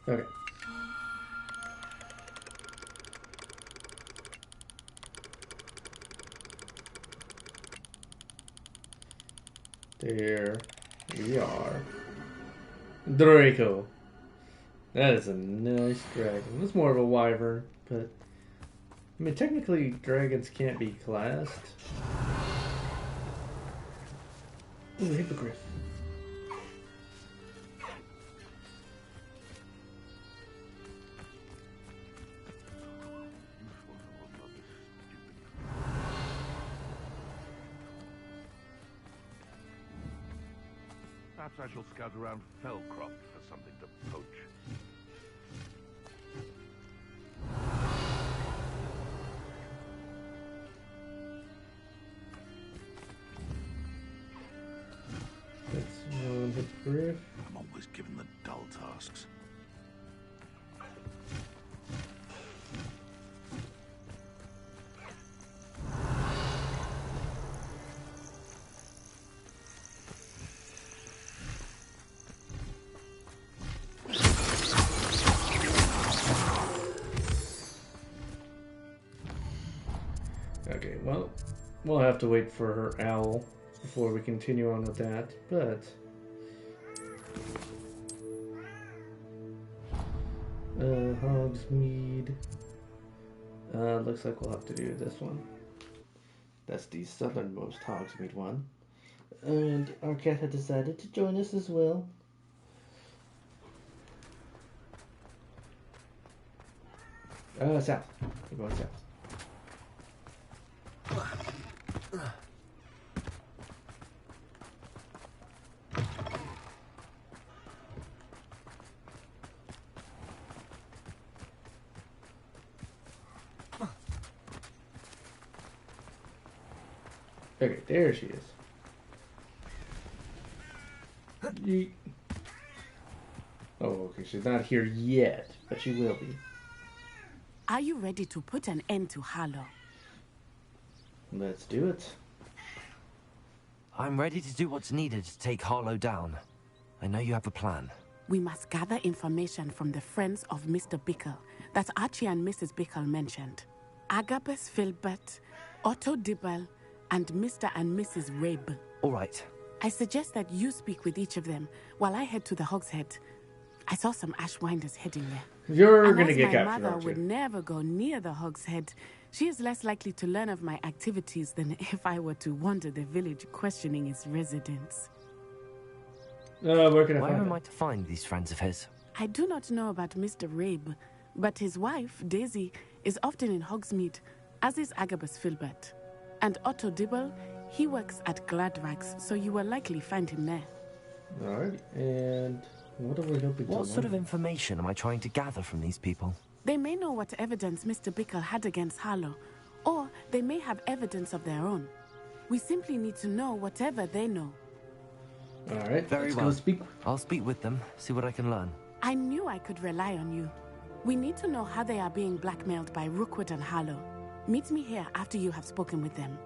Okay. There we are. Draco. That is a nice dragon. It's more of a wyvern, but I mean, technically dragons can't be classed. Ooh, hippogriff. Perhaps I shall scout around Fellcroft for something to poach. That's one hippogriff. I'm always given the dull tasks. Okay, well, we'll have to wait for her owl before we continue on with that, but... Hogsmeade... looks like we'll have to do this one. That's the southernmost Hogsmeade one. And our cat had decided to join us as well. South. We're going south. Okay, there she is. Yeet. Oh, okay, she's not here yet, but she will be. Are you ready to put an end to Harlow? Let's do it. I'm ready to do what's needed to take Harlow down. I know you have a plan. We must gather information from the friends of Mr. Bickle that Archie and Mrs. Bickle mentioned. Agabus Filbert, Otto Dibble, and Mr. and Mrs. Rabe. All right. I suggest that you speak with each of them while I head to the Hogshead. I saw some Ashwinders heading there. You're going to get captured, my mother aren't would you? never go near the Hogshead, she is less likely to learn of my activities than if I were to wander the village questioning its residents. Where can I Where find am them? I to find these friends of his? I do not know about Mr. Rabe, but his wife, Daisy, is often in Hogsmeade, as is Agabus Filbert. And Otto Dibble, he works at Gladrags, so you will likely find him there. Alright, and what are we hoping to What sort of learn? information am I trying to gather from these people? They may know what evidence Mr. Bickle had against Harlow, or they may have evidence of their own. We simply need to know whatever they know. Alright, Very let's well. go speak. I'll speak with them, see what I can learn. I knew I could rely on you. We need to know how they are being blackmailed by Rookwood and Harlow. Meet me here after you have spoken with them.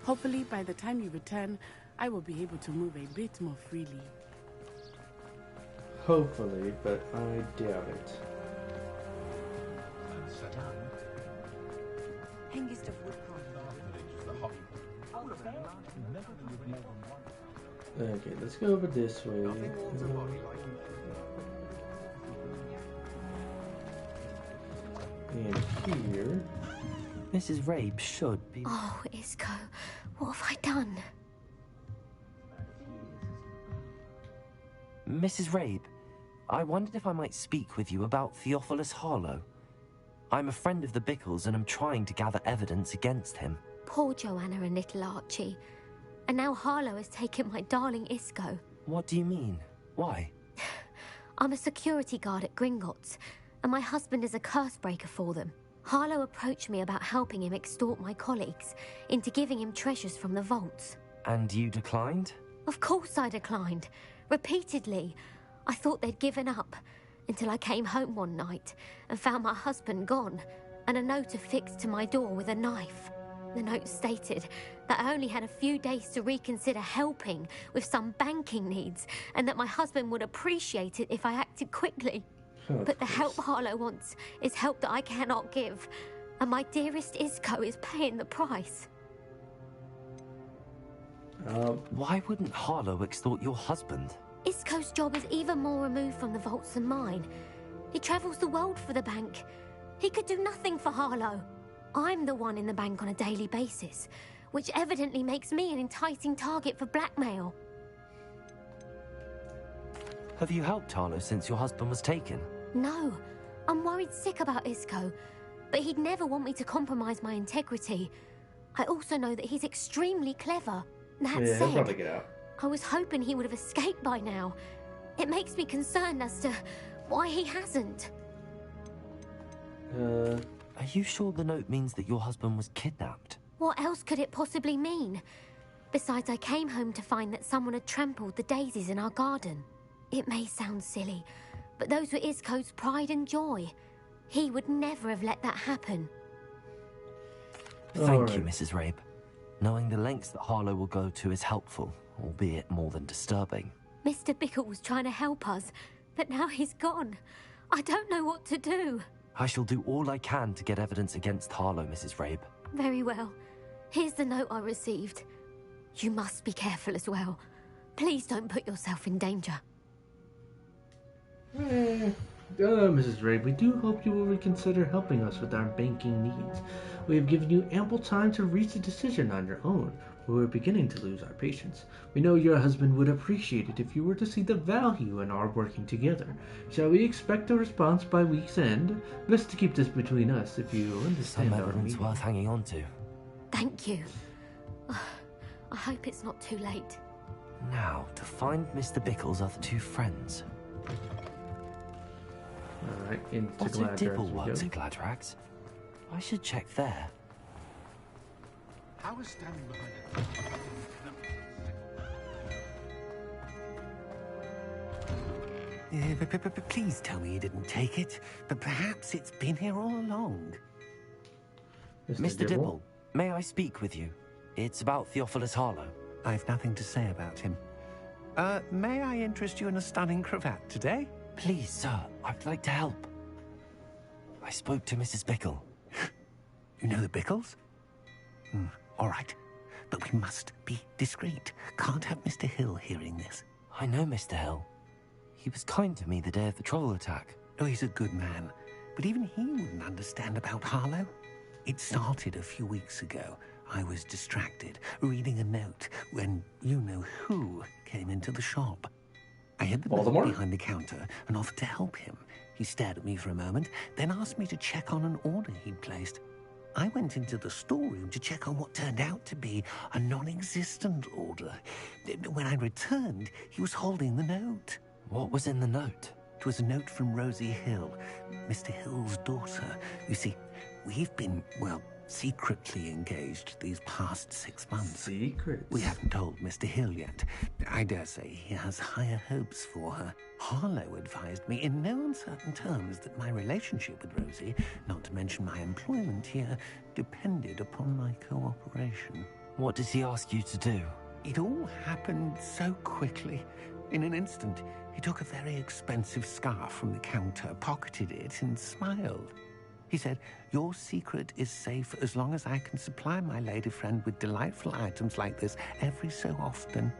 Hopefully, by the time you return, I will be able to move a bit more freely. Hopefully, but I doubt it. Okay, let's go over this way. And here. Mrs. Rabe should be... Oh, Isco, what have I done? Mrs. Rabe, I wondered if I might speak with you about Theophilus Harlow. I'm a friend of the Bickles and I'm trying to gather evidence against him. Poor Joanna and little Archie. And now Harlow has taken my darling Isco. What do you mean? Why? I'm a security guard at Gringotts, and my husband is a curse breaker for them. Harlow approached me about helping him extort my colleagues into giving him treasures from the vaults. And you declined? Of course I declined. Repeatedly. I thought they'd given up, until I came home one night and found my husband gone, and a note affixed to my door with a knife. The note stated that I only had a few days to reconsider helping with some banking needs, and that my husband would appreciate it if I acted quickly. But the help Harlow wants is help that I cannot give, and my dearest Isco is paying the price. Why wouldn't Harlow extort your husband? Isco's job is even more removed from the vaults than mine. He travels the world for the bank. He could do nothing for Harlow. I'm the one in the bank on a daily basis, which evidently makes me an enticing target for blackmail. Have you helped Harlow since your husband was taken? No, I'm worried sick about Isco, but he'd never want me to compromise my integrity. I also know that he's extremely clever. That Yeah, he'll probably said, get out. I was hoping he would have escaped by now. It makes me concerned as to why he hasn't. Are you sure the note means that your husband was kidnapped? What else could it possibly mean? Besides, I came home to find that someone had trampled the daisies in our garden. It may sound silly, but those were Isco's pride and joy. He would never have let that happen. Thank you, Mrs. Rabe. Knowing the lengths that Harlow will go to is helpful, albeit more than disturbing. Mr. Bickle was trying to help us, but now he's gone. I don't know what to do. I shall do all I can to get evidence against Harlow, Mrs. Rabe. Very well. Here's the note I received. You must be careful as well. Please don't put yourself in danger. Mrs. Rabe, we do hope you will reconsider helping us with our banking needs. We have given you ample time to reach a decision on your own. We are beginning to lose our patience. We know your husband would appreciate it if you were to see the value in our working together. Shall we expect a response by week's end? Best to keep this between us, if you understand. Some evidence worth hanging on to. Thank you. I hope it's not too late. Now, to find Mr. Bickle's other two friends. Alright, into Otto Dibble Gladrags works at Gladrags. I should check there. I was standing behind it. Please tell me you didn't take it. But perhaps it's been here all along. Mr. Dibble, may I speak with you? It's about Theophilus Harlow. I've nothing to say about him. May I interest you in a stunning cravat today? Please, sir, I'd like to help. I spoke to Mrs. Bickle. You know the Bickles? All right. But we must be discreet. Can't have Mr. Hill hearing this. I know Mr. Hill. He was kind to me the day of the troll attack. Oh, he's a good man. But even he wouldn't understand about Harlow. It started a few weeks ago. I was distracted, reading a note, when you-know-who came into the shop. I hid the note behind the counter and offered to help him. He stared at me for a moment, then asked me to check on an order he'd placed. I went into the storeroom to check on what turned out to be a non-existent order. When I returned, he was holding the note. What was in the note? It was a note from Rosie Hill, Mr. Hill's daughter. You see, we've been, well, secretly engaged these past 6 months. Secrets? We haven't told Mr. Hill yet. I dare say he has higher hopes for her. Harlow advised me in no uncertain terms that my relationship with Rosie, not to mention my employment here, depended upon my cooperation. What did he ask you to do? It all happened so quickly. In an instant, he took a very expensive scarf from the counter, pocketed it, and smiled. He said, "Your secret is safe as long as I can supply my lady friend with delightful items like this every so often."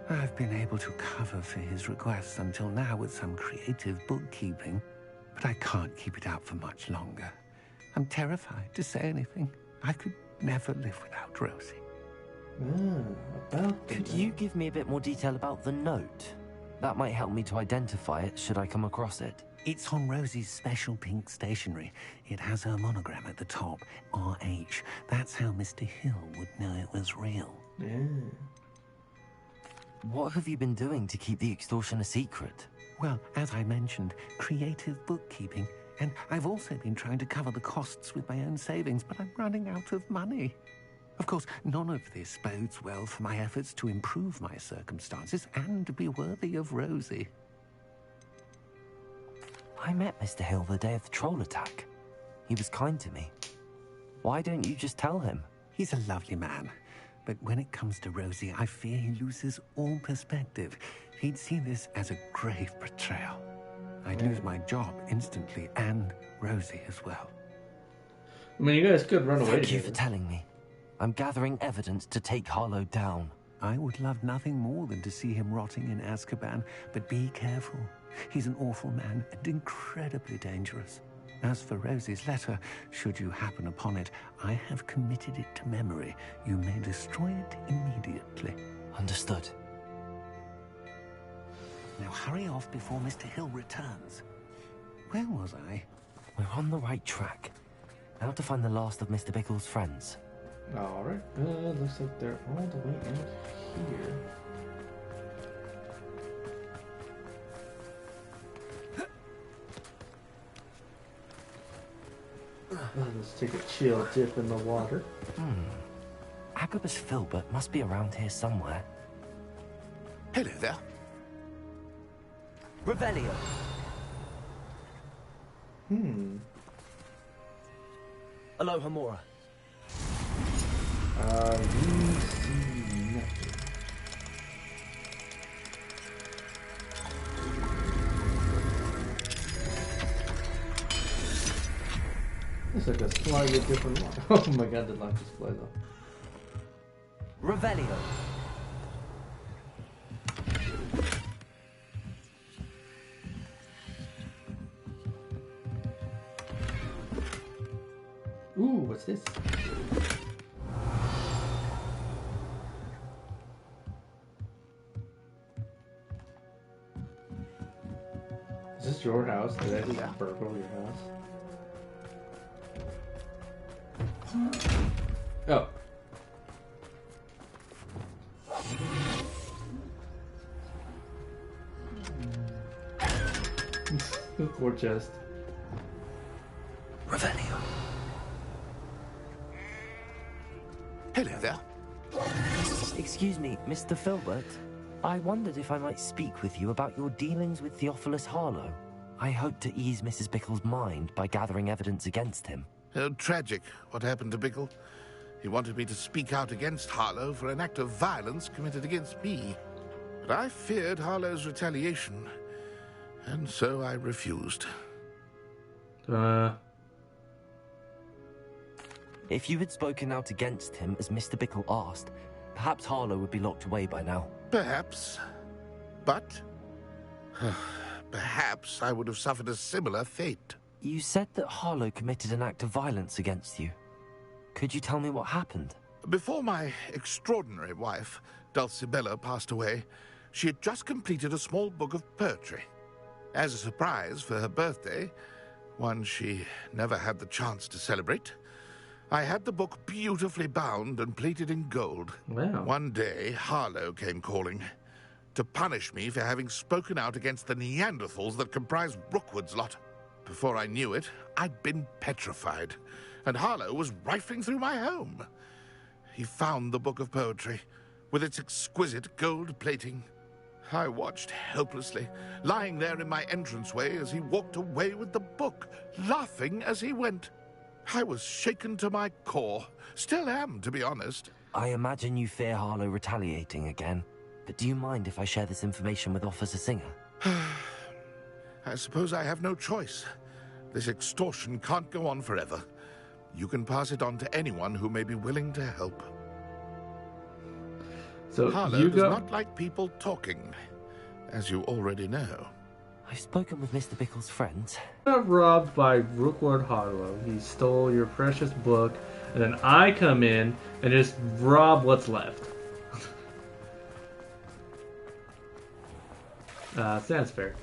I've been able to cover for his requests until now with some creative bookkeeping, but I can't keep it up for much longer. I'm terrified to say anything. I could never live without Rosie. Could you give me a bit more detail about the note? That might help me to identify it should I come across it. It's on Rosie's special pink stationery. It has her monogram at the top, RH. That's how Mr. Hill would know it was real. What have you been doing to keep the extortion a secret? Well, as I mentioned, creative bookkeeping. And I've also been trying to cover the costs with my own savings, but I'm running out of money. Of course, none of this bodes well for my efforts to improve my circumstances and to be worthy of Rosie. I met Mr. Hill the day of the troll attack. He was kind to me. Why don't you just tell him? He's a lovely man. But when it comes to Rosie, I fear he loses all perspective. He'd see this as a grave betrayal. I'd lose my job instantly, and Rosie as well. I mean, you guys could run away Thank together. you for telling me. I'm gathering evidence to take Harlow down. I would love nothing more than to see him rotting in Azkaban, but be careful. He's an awful man and incredibly dangerous. As for Rosie's letter, should you happen upon it, I have committed it to memory. You may destroy it immediately. Understood. Now hurry off before Mr. Hill returns. Where was I? We're on the right track. Now to find the last of Mr. Bickle's friends. Alright, looks like they're all the way out here. Let's take a chill dip in the water. Agabus Filbert must be around here somewhere. Hello there. Revelio. Aloha Mora. We see nothing. It's like a slightly different one. Oh my god, the light display though. Revelio. Ooh, what's this? Is this your house? Did I just burgle your house? Oh. Poor chest. Revelio. Hello there. Excuse me, Mr. Filbert. I wondered if I might speak with you about your dealings with Theophilus Harlow. I hope to ease Mrs. Bickle's mind by gathering evidence against him. Oh, tragic what happened to Bickle. He wanted me to speak out against Harlow for an act of violence committed against me. But I feared Harlow's retaliation, and so I refused. If you had spoken out against him as Mr. Bickle asked, perhaps Harlow would be locked away by now. Perhaps. But perhaps I would have suffered a similar fate. You said that Harlow committed an act of violence against you. Could you tell me what happened? Before my extraordinary wife, Dulcibella, passed away, she had just completed a small book of poetry. As a surprise for her birthday, one she never had the chance to celebrate, I had the book beautifully bound and plated in gold. Wow. One day, Harlow came calling to punish me for having spoken out against the Neanderthals that comprise Rookwood's lot. Before I knew it, I'd been petrified, and Harlow was rifling through my home. He found the book of poetry, with its exquisite gold plating. I watched helplessly, lying there in my entranceway as he walked away with the book, laughing as he went. I was shaken to my core. Still am, to be honest. I imagine you fear Harlow retaliating again, but do you mind if I share this information with Officer Singer? I suppose I have no choice. This extortion can't go on forever. You can pass it on to anyone who may be willing to help. So Harlow does not like people talking, as you already know. I've spoken with Mr. Bickle's friends. Got robbed by Rookwood Harlow. He stole your precious book, and then I come in and just rob what's left. Sounds fair.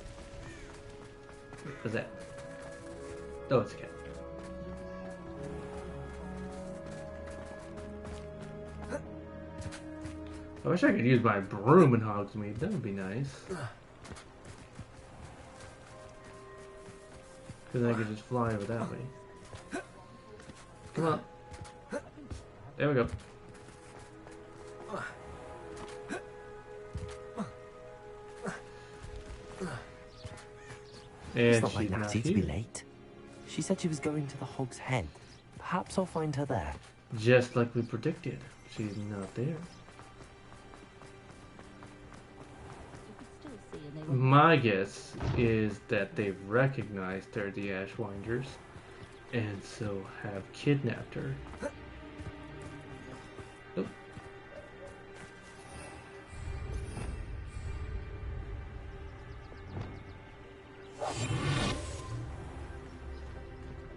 What's that? Oh, it's a cat. I wish I could use my broom in Hogsmeade. That would be nice. Because then I could just fly over that way. Come on. There we go. And it's not she's like not Natty to here. be late. She said she was going to the Hog's Head. Perhaps I'll find her there. Just like we predicted. She's not there. My guess is that they've recognized her, the Ashwinders, and so have kidnapped her. Oh.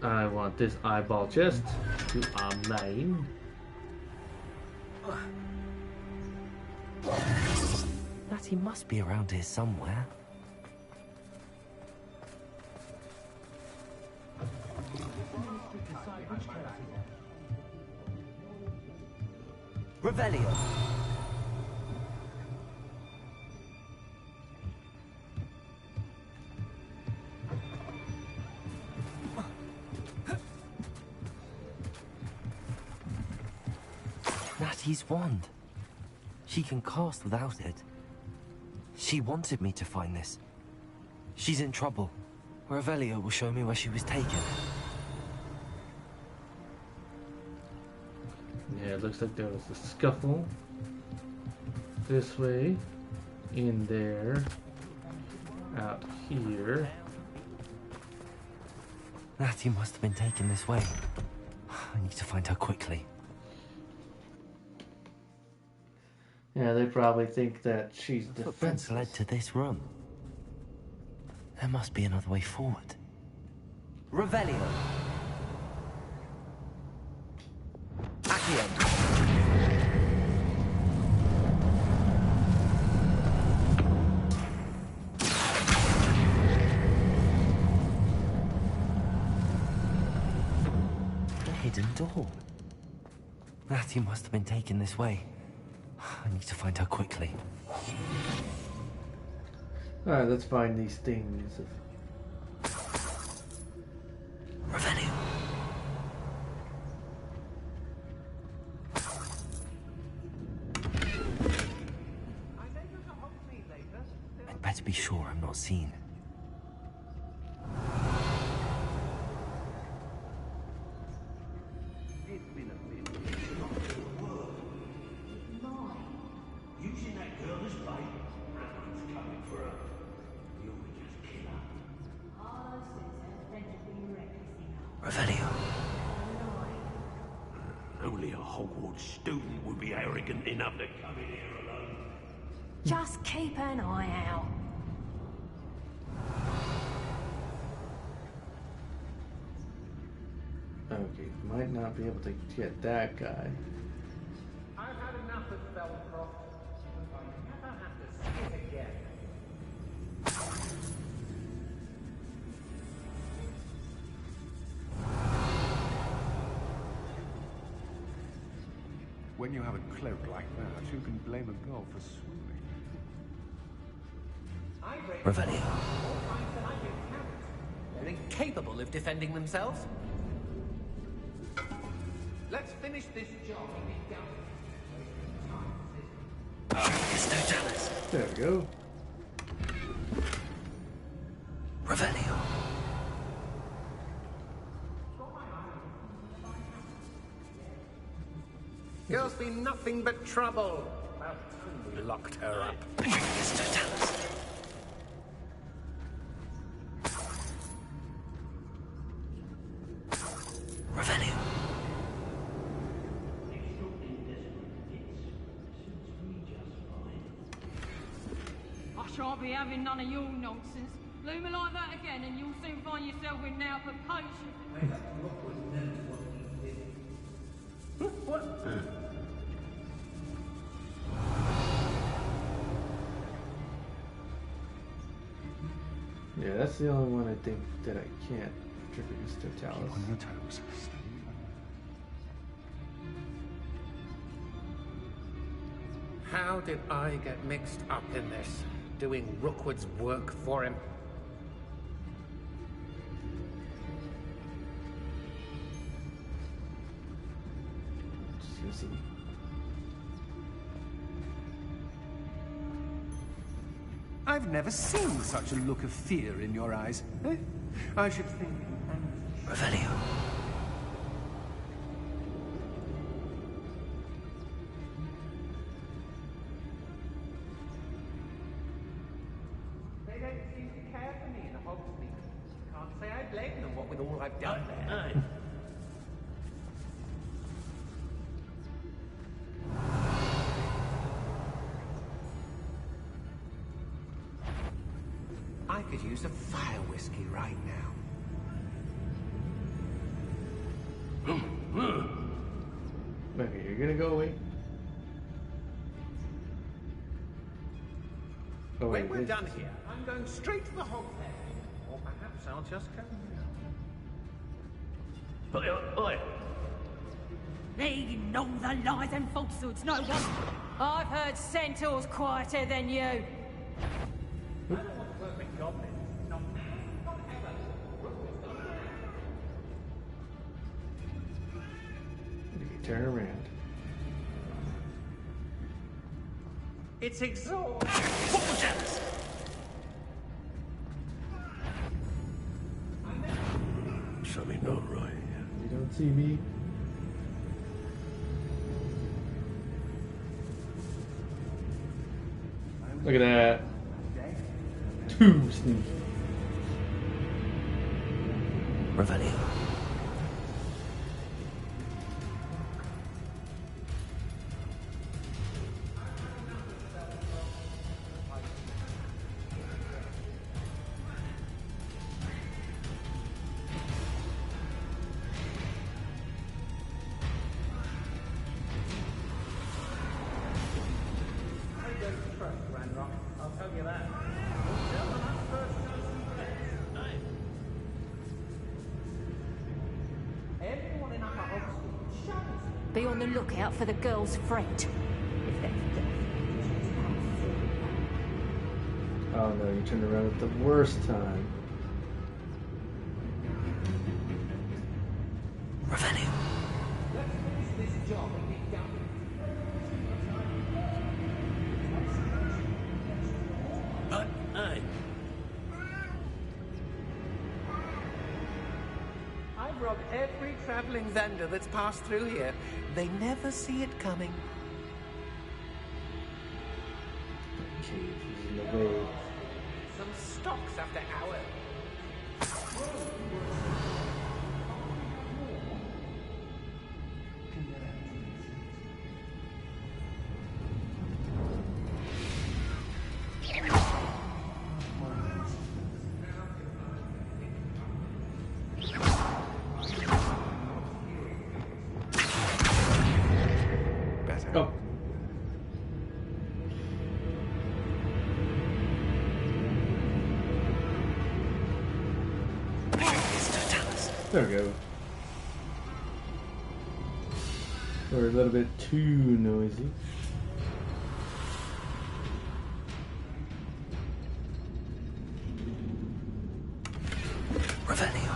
I want this eyeball chest to mine. Natty must be around here somewhere. Revelio. Natty's wand. She can cast without it. She wanted me to find this. She's in trouble. Revelio will show me where she was taken. Yeah, it looks like there was a scuffle. This way. In there. Out here. Natty must have been taken this way. I need to find her quickly. Yeah, they probably think that she's The footprints led to this room. There must be another way forward. Revelio. Accio. The hidden door. Natty must have been taken this way. I need to find her quickly. Alright, let's find these things. Revelio. I'd better be sure I'm not seen. Revelio. Only a Hogwarts student would be arrogant enough to come in here alone. Just keep an eye out. Okay, might not be able to get that guy. I've had enough of Belcroft. I never have to see it again. When you have a cloak like that, you can blame a girl for swooning. Revelio. They're incapable of defending themselves. Let's finish this job and be done. There we go. Revelio. Girl's been nothing but trouble. About time we locked her up. Revelio. I shan't be having none of your nonsense. Leave me like that again and you'll soon find yourself in now for patience. What? Yeah, that's the only one I think that I can't trigger is Totalis. Keep on your toes. How did I get mixed up in this? Doing Rookwood's work for him? Susie. I've never seen such a look of fear in your eyes. I should think... Revelio. They don't seem to care for me in the Hogsmeade. Can't say I blame them, what with all I've done there. I could use a fire whiskey right now. Okay, you're gonna go away. Oh, When we're done here, I'm going straight to the Hogshead. Or perhaps I'll just go now. Oi! They know the lies and falsehoods, no one. I've heard centaurs quieter than you. I don't want to work with goblins. Not now, not ever. Turn around. It's exhausting. What was that? Something not right. You don't see me. Look at that. Too sneaky. Revelio. Be on the lookout for the girl's friend. Oh no, you turned around at the worst time. Revelio. Hey. I've robbed every travelling vendor that's passed through here. They never see it coming. Cage is in the way. Some stocks after hours. Oh. There we go. We're a little bit too noisy. Revelio.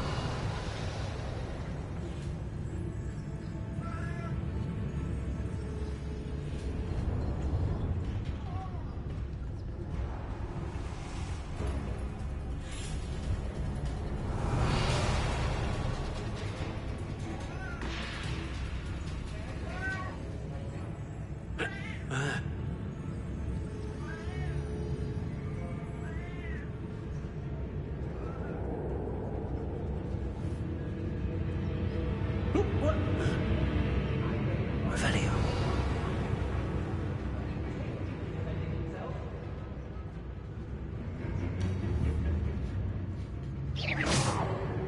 Revelio.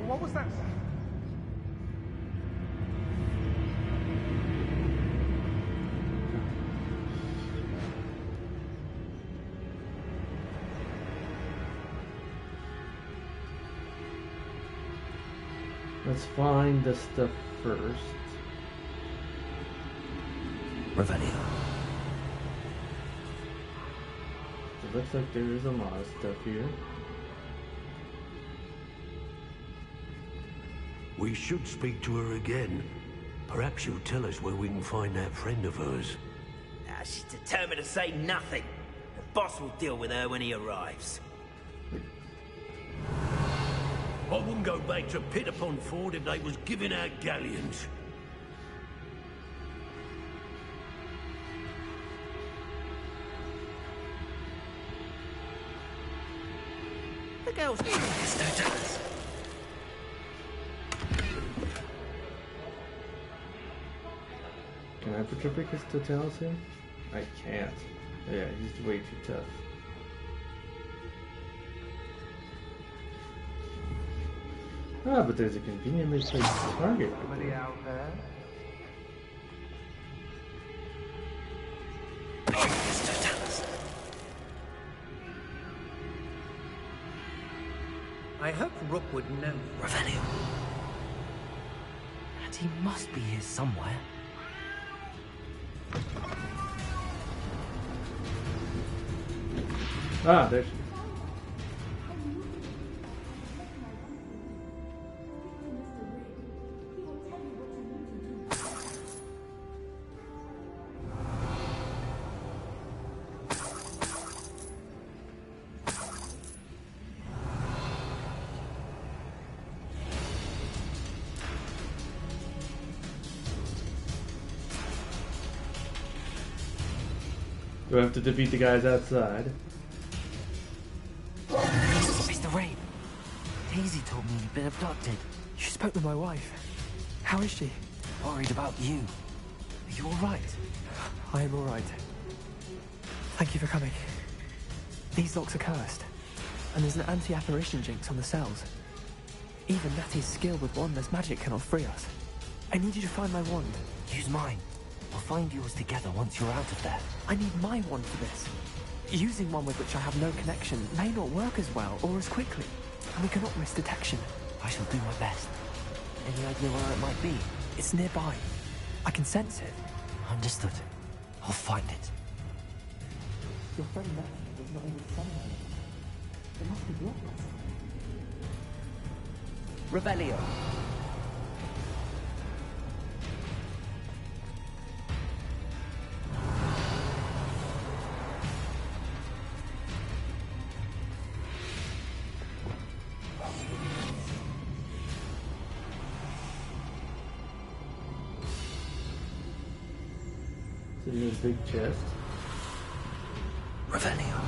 What was that? Let's find the stuff first. Revelio. It looks like there is a lot of stuff here. We should speak to her again. Perhaps she'll tell us where we can find that friend of hers. She's determined to say nothing. The boss will deal with her when he arrives. I wouldn't go back to Pit upon Ford if they was giving out galleons. The girl's Can I Petrificus Totalis him? I can't. Yeah, he's way too tough. Ah, but there's a conveniently placed target. Somebody out there? I hope Rookwood knows. Revelio. And he must be here somewhere. Ah, there she is. Do I have to defeat the guys outside? Mr. Rain, Daisy told me you'd been abducted. You spoke with my wife. How is she? Worried about you. Are you alright? I am alright. Thank you for coming. These locks are cursed, and there's an anti-apparition jinx on the cells. Even Natty's skill with wandless magic cannot free us. I need you to find my wand. Use mine. We'll find yours together once you're out of there. I need my wand for this. Using one with which I have no connection may not work as well or as quickly, and we cannot risk detection. I shall do my best. Any idea where it might be? It's nearby. I can sense it. Understood. I'll find it. Your friend Natty does not even sunlight. It must be blocked. Revelio. It's in this big chest. Revelio.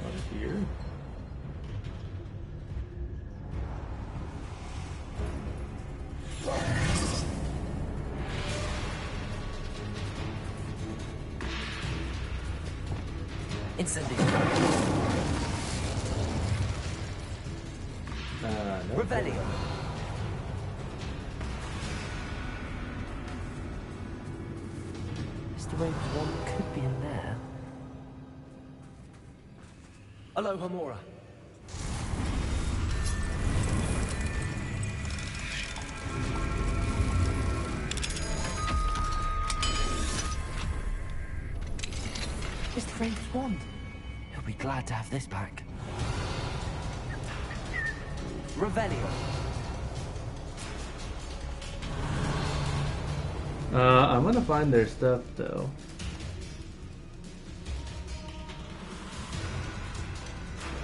One here. Incendio. No. Revelio. Mr. Wade's wand could be in there. Aloha Mora. Mr. Wade's wand. He'll be glad to have this back. Revelio. I'm gonna find their stuff though.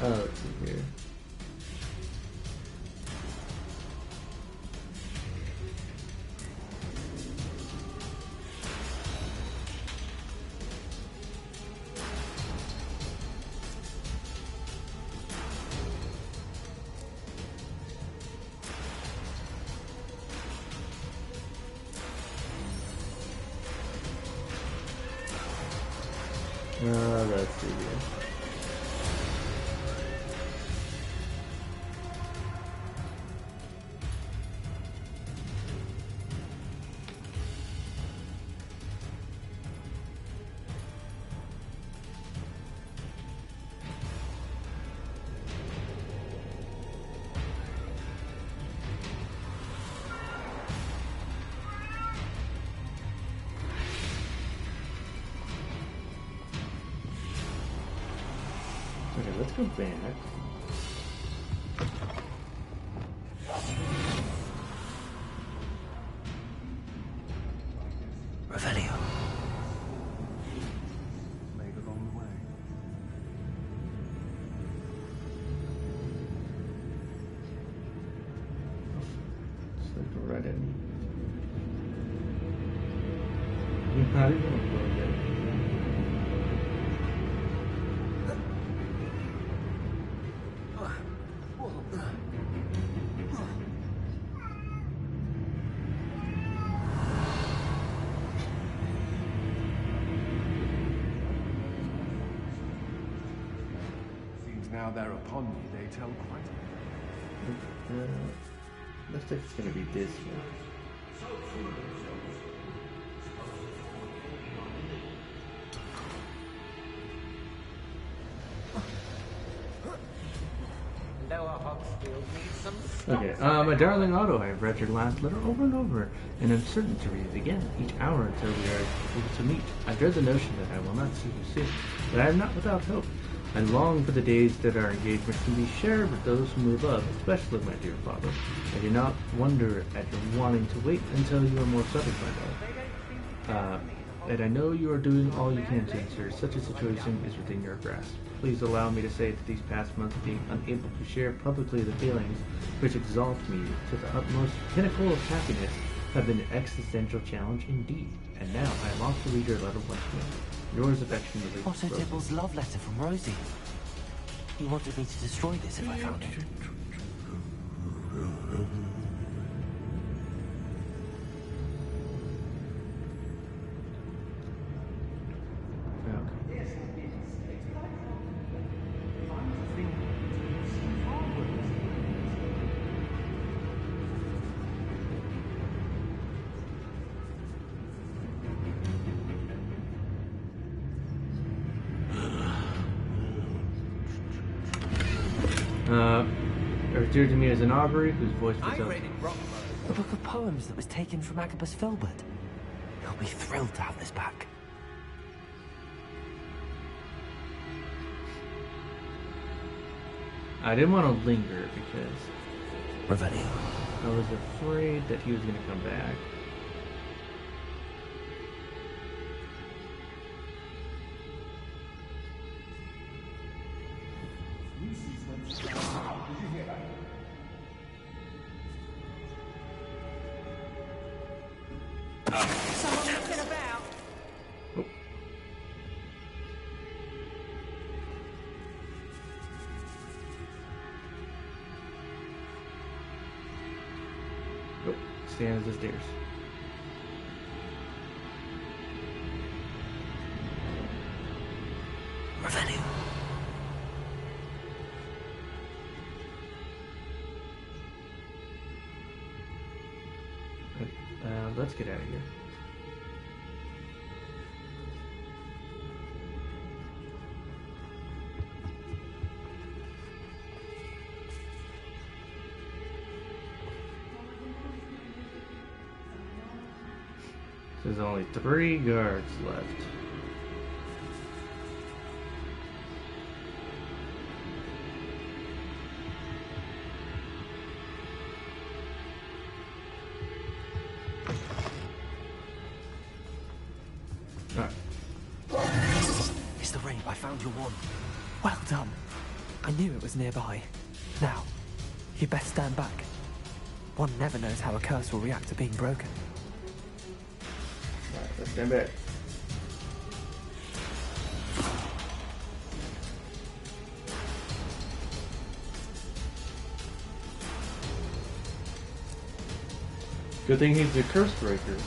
Let's see here. Let's see here. Okay, let's go back. Revelio. Made along the way. Just like go right in. You're not even gonna go there. Now they're upon me, they tell quite a bit. Looks like it's gonna be this one. Okay, my darling Otto, I have read your last letter over and over, and am certain to read it again each hour until we are able to meet. I dread the notion that I will not see you soon, but I am not without hope. I long for the days that our engagement can be shared with those whom we love, especially my dear father. I do not wonder at your wanting to wait until you are more settled, my love. And I know you are doing all you can to ensure such a situation is within your grasp. Please allow me to say that these past months being unable to share publicly the feelings which exalt me to the utmost pinnacle of happiness have been an existential challenge indeed. And now I am off to read your letter once more. Yours affectionately. Otto Dibble's love letter from Rosie. He wanted me to destroy this if I found it. It appeared to me as an augury whose voice was up. The book of poems that was taken from Agabus Filbert. He'll be thrilled to have this back. I didn't want to linger because Revelio. I was afraid that he was going to come back. Someone looking about. Oh. Oh, stands the stairs. Revelio. Let's get out of here. There's only 3 guards left. It's the rape. I found your wand. Well done. I knew it was nearby. Now, you best stand back. One never knows how a curse will react to being broken. Alright, let's stand back. Good thing he's the curse breaker.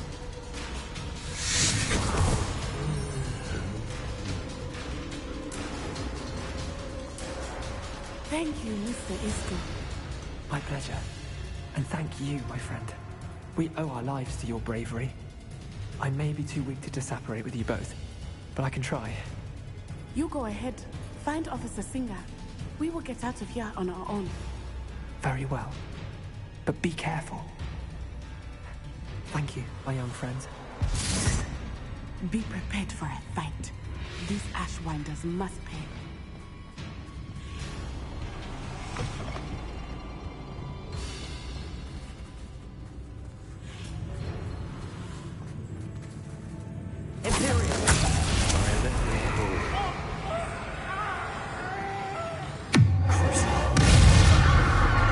Thank you, Mr. Easton. My pleasure. And thank you, my friend. We owe our lives to your bravery. I may be too weak to disapparate with you both, but I can try. You go ahead. Find Officer Singer. We will get out of here on our own. Very well. But be careful. Thank you, my young friends. Be prepared for a fight. These Ashwinders must pay.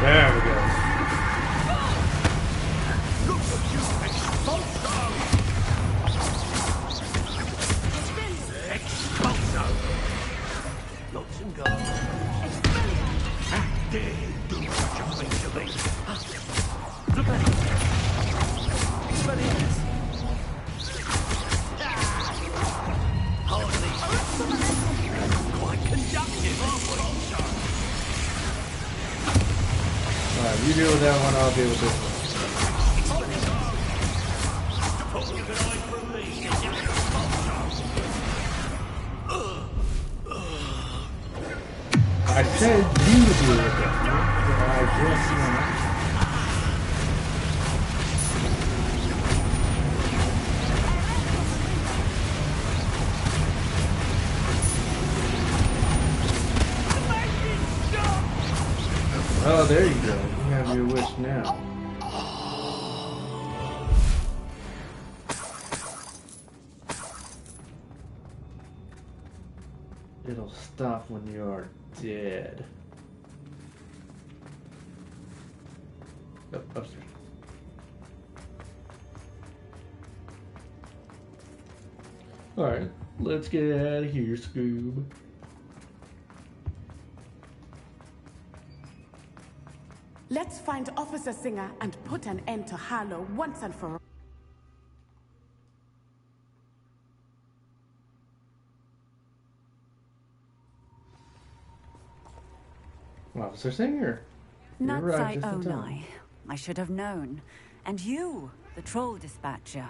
There we go. Lots and guards. How dare you do such a thing to me? Look at it. Hardly. Quite conductive, aren't we? Alright, you deal with that one, I'll deal with this one. I said you deal with that one, but I guess not. Oh, there you go. You have your wish now. It'll stop when you're dead. Oh, upstairs. Alright. Let's get out of here, Scoob. Let's find Officer Singer and put an end to Harlow once and for all. Officer Singer. Not You're right, I just in own time. I should have known. And you, the troll dispatcher.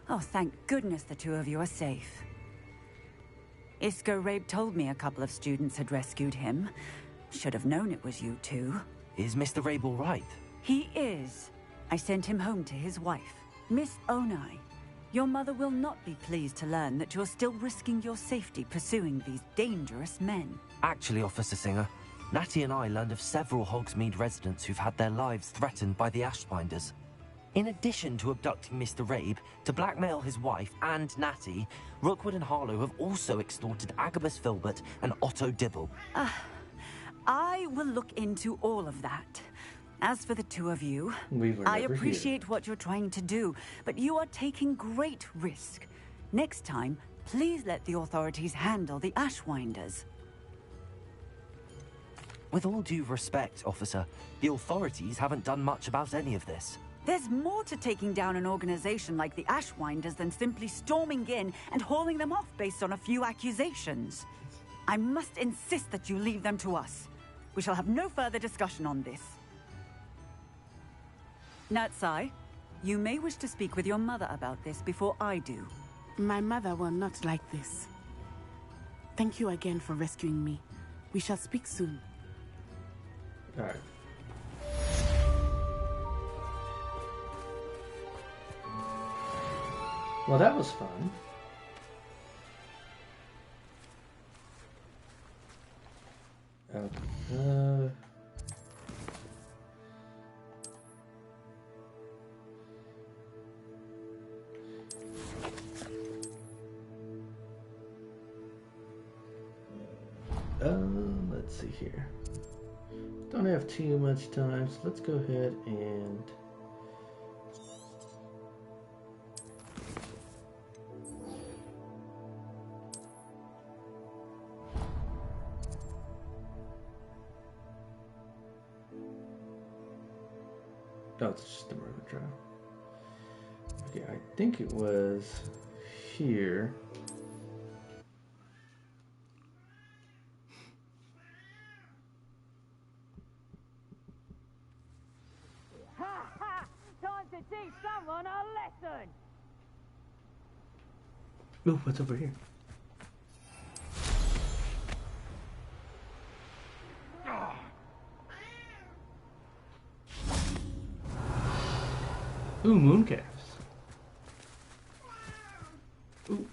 Oh, thank goodness the two of you are safe. Isco Rabe told me a couple of students had rescued him. Should have known it was you two. Is Mr. Rabe all right? He is. I sent him home to his wife, Miss Onai. Your mother will not be pleased to learn that you're still risking your safety pursuing these dangerous men. Actually, Officer Singer, Natty and I learned of several Hogsmeade residents who've had their lives threatened by the Ashbinders. In addition to abducting Mr. Rabe, to blackmail his wife and Natty, Rookwood and Harlow have also extorted Agabus Filbert and Otto Dibble. I will look into all of that. As for the two of you, I appreciate what you're trying to do, but you are taking great risk. Next time, please let the authorities handle the Ashwinders. With all due respect, officer, the authorities haven't done much about any of this. There's more to taking down an organization like the Ashwinders than simply storming in and hauling them off based on a few accusations. I must insist that you leave them to us. We shall have no further discussion on this. Natsai, you may wish to speak with your mother about this before I do. My mother will not like this. Thank you again for rescuing me. We shall speak soon. All right. Well, that was fun. Let's see here. Don't have too much time, so let's go ahead and oh, it's just the murder trial. Okay, I think it was here. Time to teach someone a lesson! Ooh, what's over here? Ooh, mooncalves. Ooh.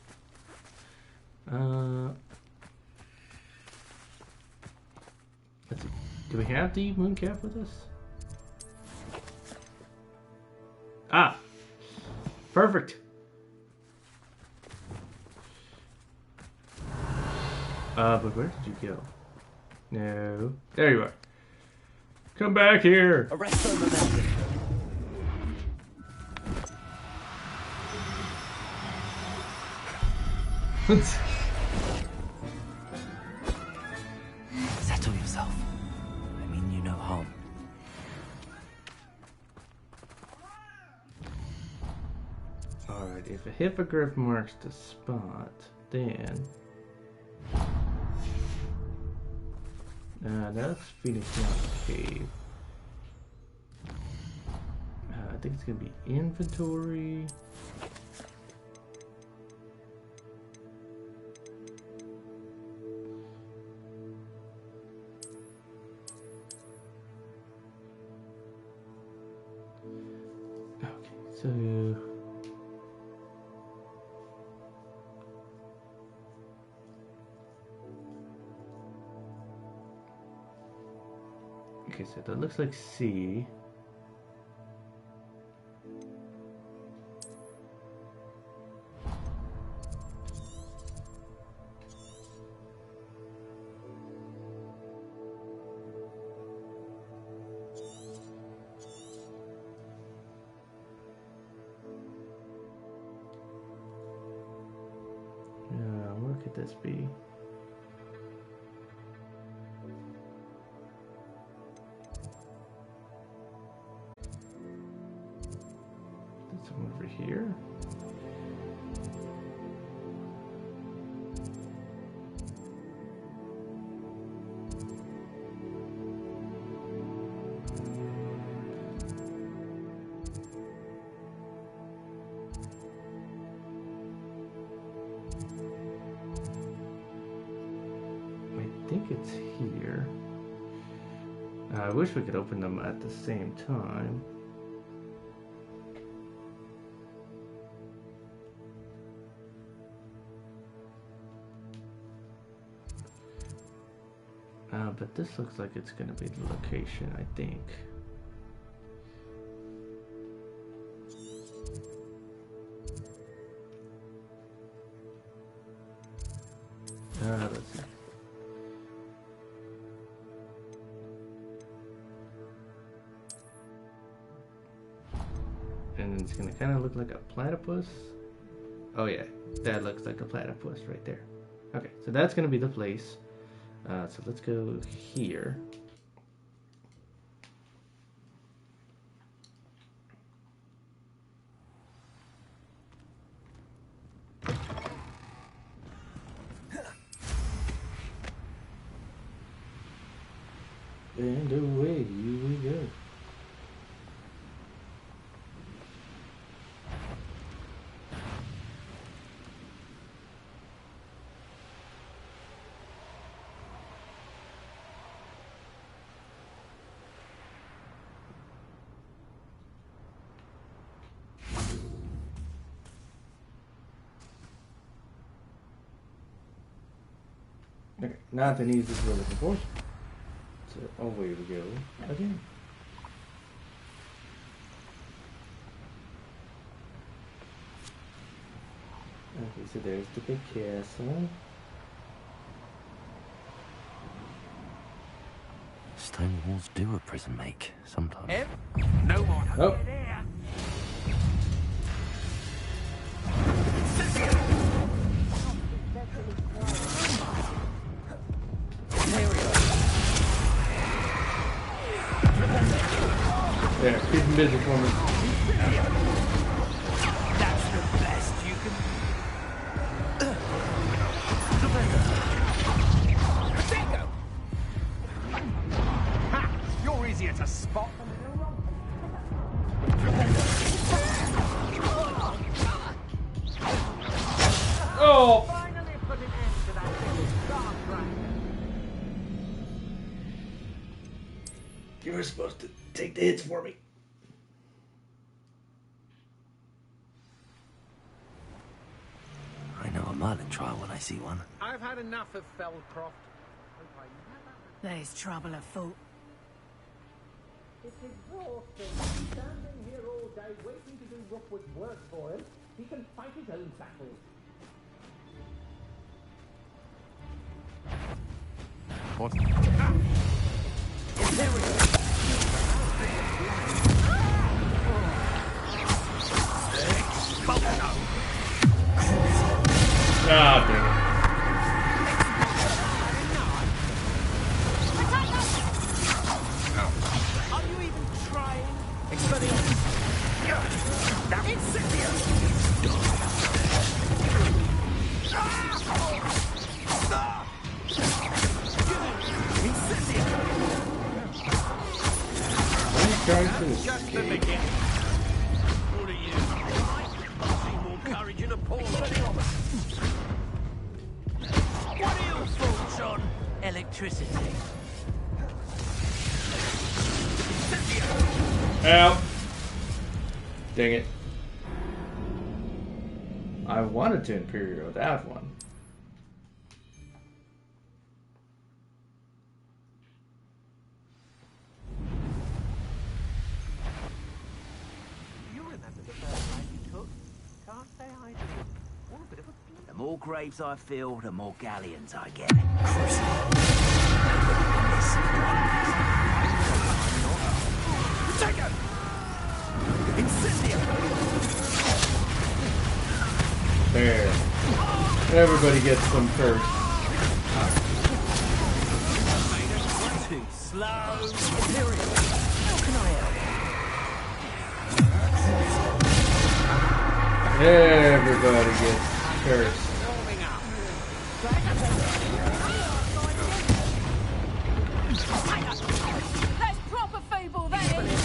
Let's see. Do we have the mooncalf with us? Ah! Perfect! But where did you go? No. There you are. Come back here! Arrest them, momentum. Settle yourself. I mean you no harm. Alright, if a hippogriff marks the spot, then... that's Phoenix Mountain Cave. I think it's gonna be inventory. Okay, so... Okay, so that looks like C. could this be? This one over here. I think it's here. I wish we could open them at the same time. But this looks like it's going to be the location, I think. Let's see. And it's going to kind of look like a platypus. Oh yeah, that looks like a platypus right there. Okay, so that's going to be the place. So let's go here. And away we go. Okay, now the needs is we're looking for. So away we go again. Okay, so there's the big castle. Stone walls do a prison make sometimes. No more. Oh. There, keep him busy for me. That's the best you can. Bingo! Ha! You're easier to spot than Oh! finally put an end to that thing dark right. You were supposed to take the hits for me. I know a Merlin trial when I see one. I've had enough of Felcroft. There's trouble afoot. It's exhausting. Standing here all day waiting to do Rookwood's work for him. He can fight his own battles. What? There we go. Ah, dang it. Are you even trying? Just the beginning. What are you? I see more courage in a poor What are your thoughts on electricity? Ow. Dang it. I wanted to Imperio that one. The more graves I fill, the more galleons I get. Take it! Incendio! There. Everybody gets some first. Too slow. Imperial. How can I help? Everybody gets cursed. That's proper fable, that is.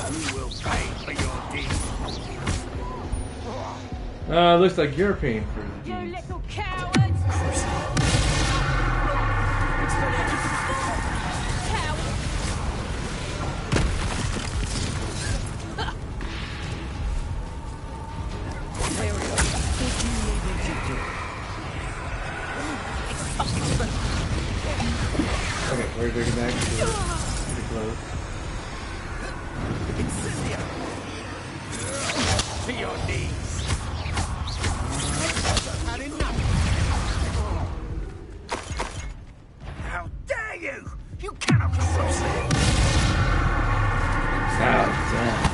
You will pay for your deeds. Looks like you're paying for the You deeds. little cowards! Okay, we're taking back to pretty close. To your knees. Had enough. How dare you! You cannot control me! How damn.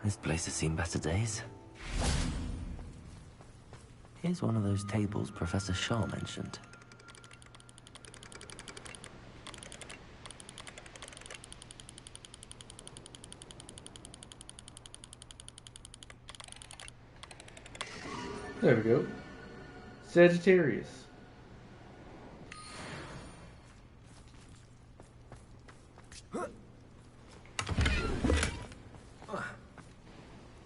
This place has seen better days. Here's one of those tables Professor Shaw mentioned. There we go. Sagittarius.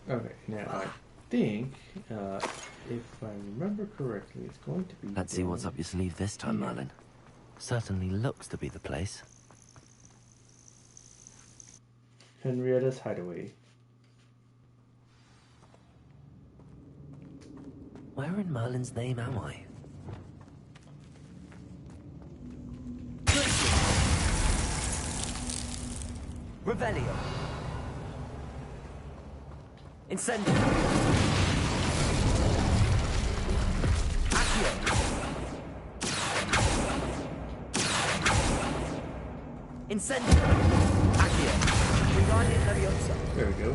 Okay, now I think, if I remember correctly, it's going to be... Let's see what's up your sleeve this time, Merlin. Certainly looks to be the place. Henrietta's Hideaway. Where in Merlin's name am I? Revelio. Incendio. Accio. Incendio. Accio. Wingardium Leviosa. There we go.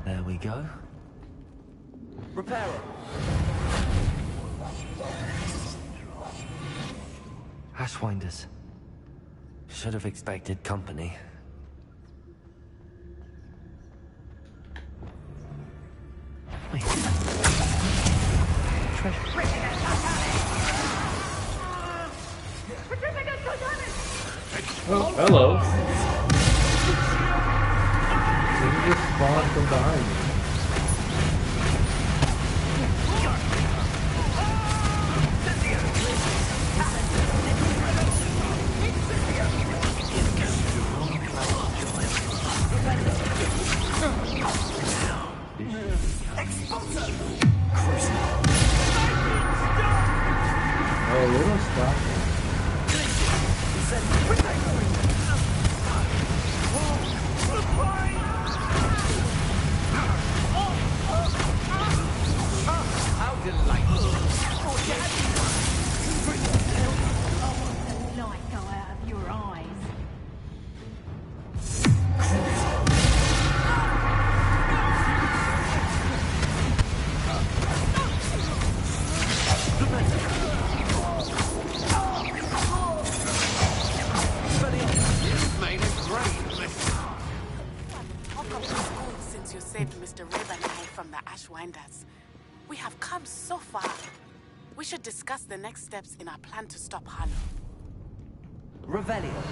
There we go. Reparo. Ashwinders. Should have expected company. Wait. Treasure. Oh, hello. Did you just spawn from behind me? Oh, they don't stop. How delightful. The light go out of your eyes. You've made a great mess. I've got school since you saved Mr. Ravenhill from the Ashwinders. We have come so far. We should discuss the next steps in our plan to stop Harlow. Revelio.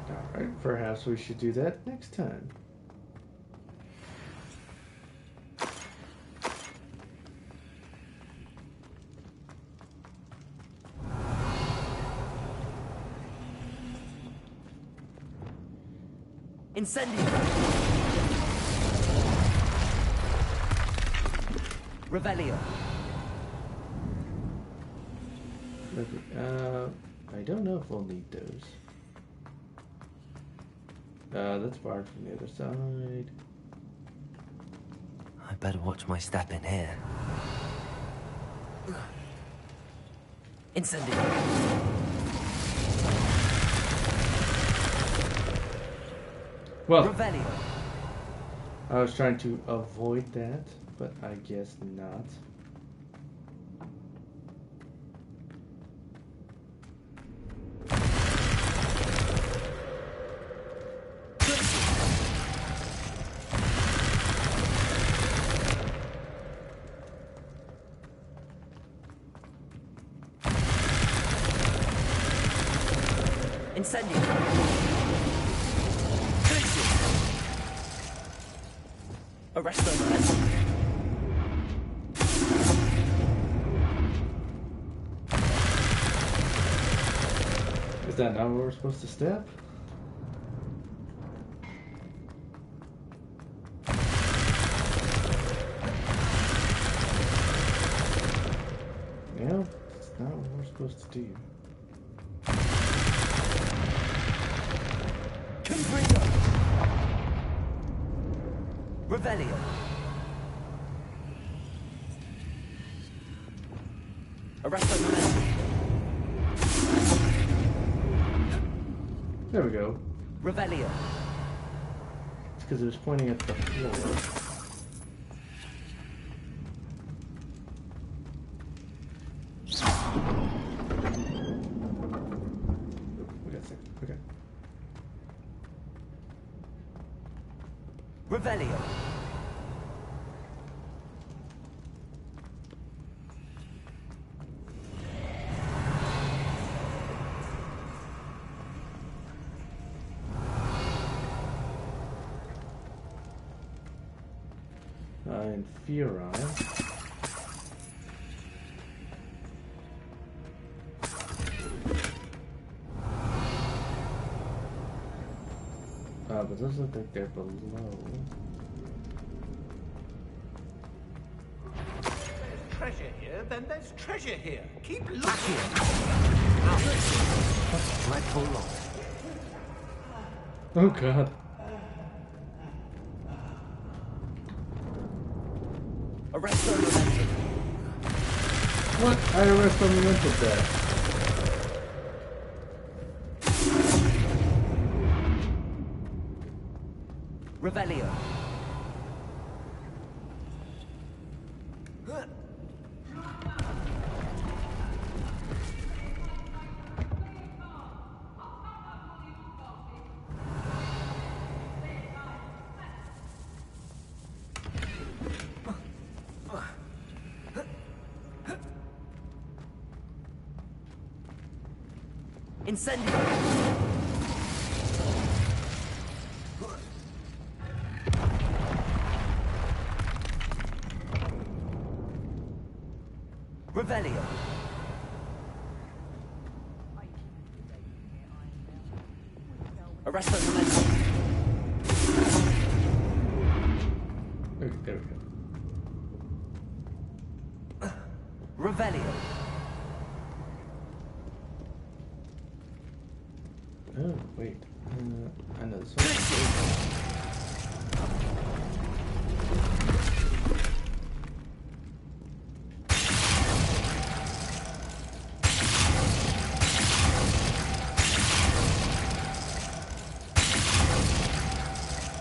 Alright, perhaps we should do that next time. Incendio. Revelio. I don't know if we'll need those. That's barred from the other side. I better watch my step in here. Incendiary. Well, Revelio. I was trying to avoid that, but I guess not. Incendio. Arresto. Is that not where we're supposed to step? Yeah, it's not what we're supposed to do. Revelio. Arresto momentum. There we go. Revelio. It's because it was pointing at the floor. We got a second. Okay. Revelio. Inferi. But those look like they're below. Treasure here, then there's treasure here. Keep looking. What a dreadful lot. Oh god. Arresto momentum. What? I arresto momentum there. Revelio. Incendio. Revelio. Arresto momentum. Okay, there we go. Revelio. Oh, wait. I know this one.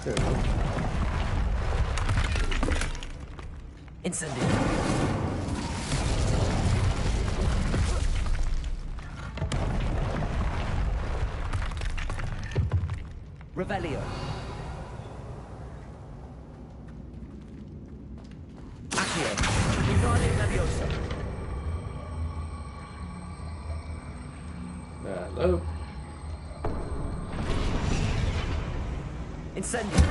There we go. Incendio. Revelio. Accio. Unale Leviosa. Hello. Incendio.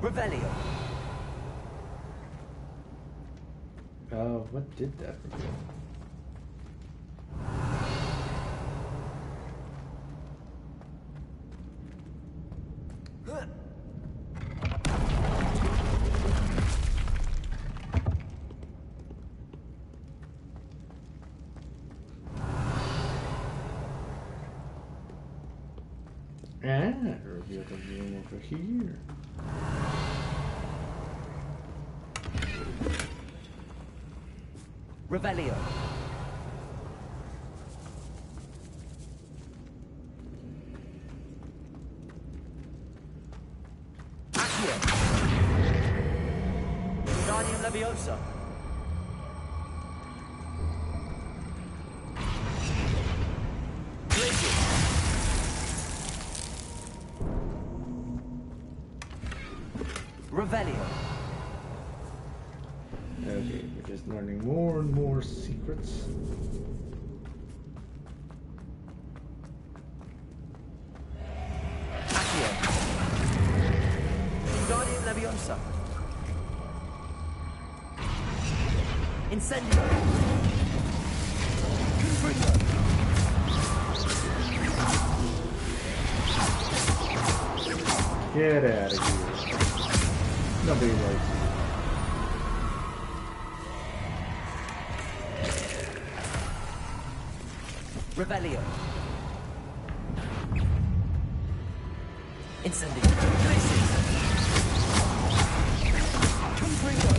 Revelio. What did that reveal? the other room over here. Revelio. Accio. Guardian Leviosa. Revelio. Okay, we're just learning more and more secrets. Accio. Guardian Leviosa. Incendio. Confringo. Get out of here. Nobody likes you. Revelio. Incendio. Glaciers. Confringo.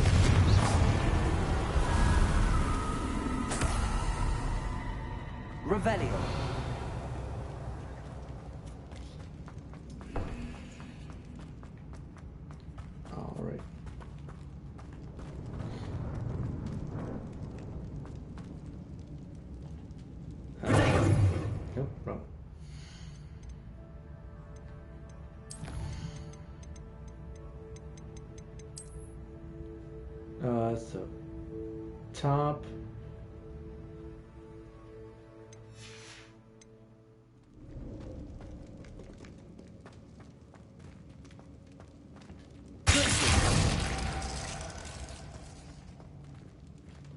Revelio. Alright. Nope, wrong. So top.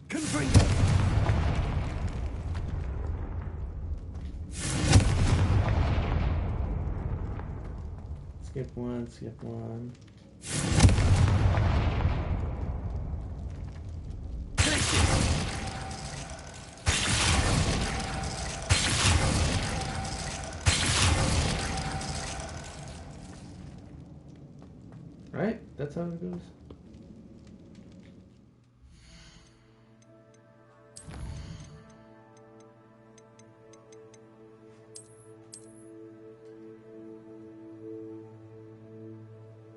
Confringo. Skip one, skip one. Right? That's how it goes.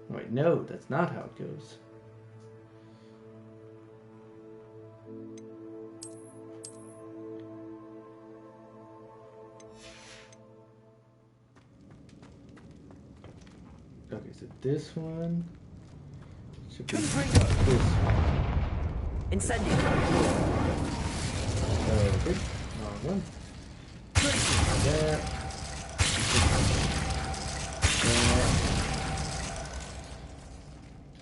Wait, no, that's not how it goes. Okay, so this one should be this one. Incendio. Okay, wrong one. That.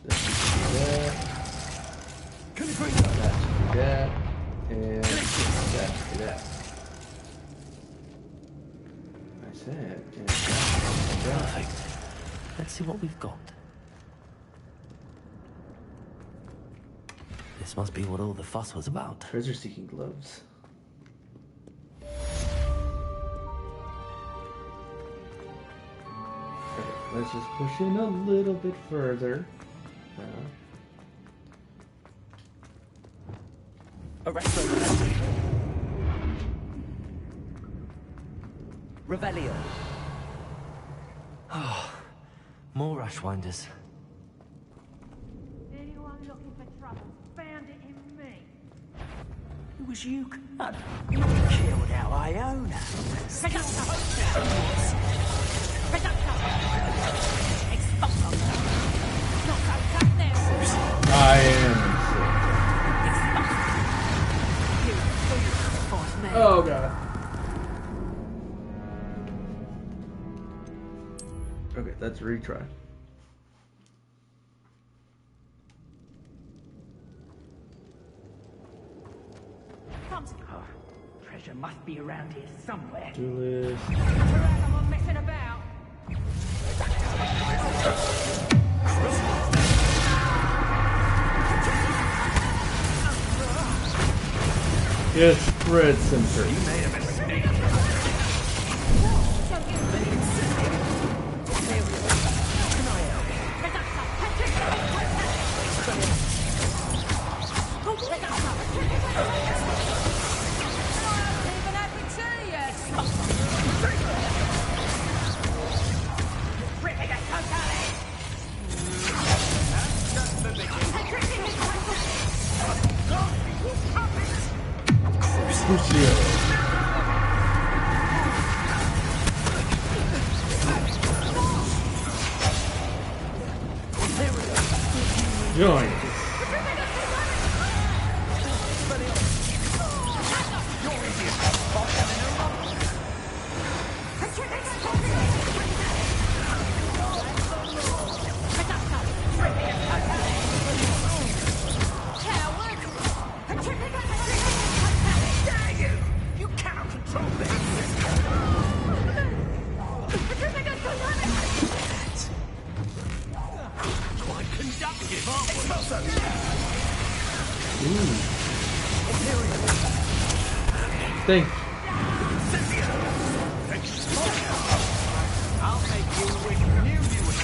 That should be that. That should be that. And that should be that. I said, and that. Perfect. Let's see what we've got. This must be what all the fuss was about. Treasure-seeking gloves. Okay, let's just push in a little bit further. Arresto. Revelio. Oh, more Ashwinders. Anyone looking for trouble found it in me. It was you. You killed our Iona. I am sick. Oh god. Okay, let's retry. Oh, treasure must be around here somewhere. Do this. I'm messing about. Yes, spread center. You made a mistake. Join. Thank you. I'll make you wish you knew you were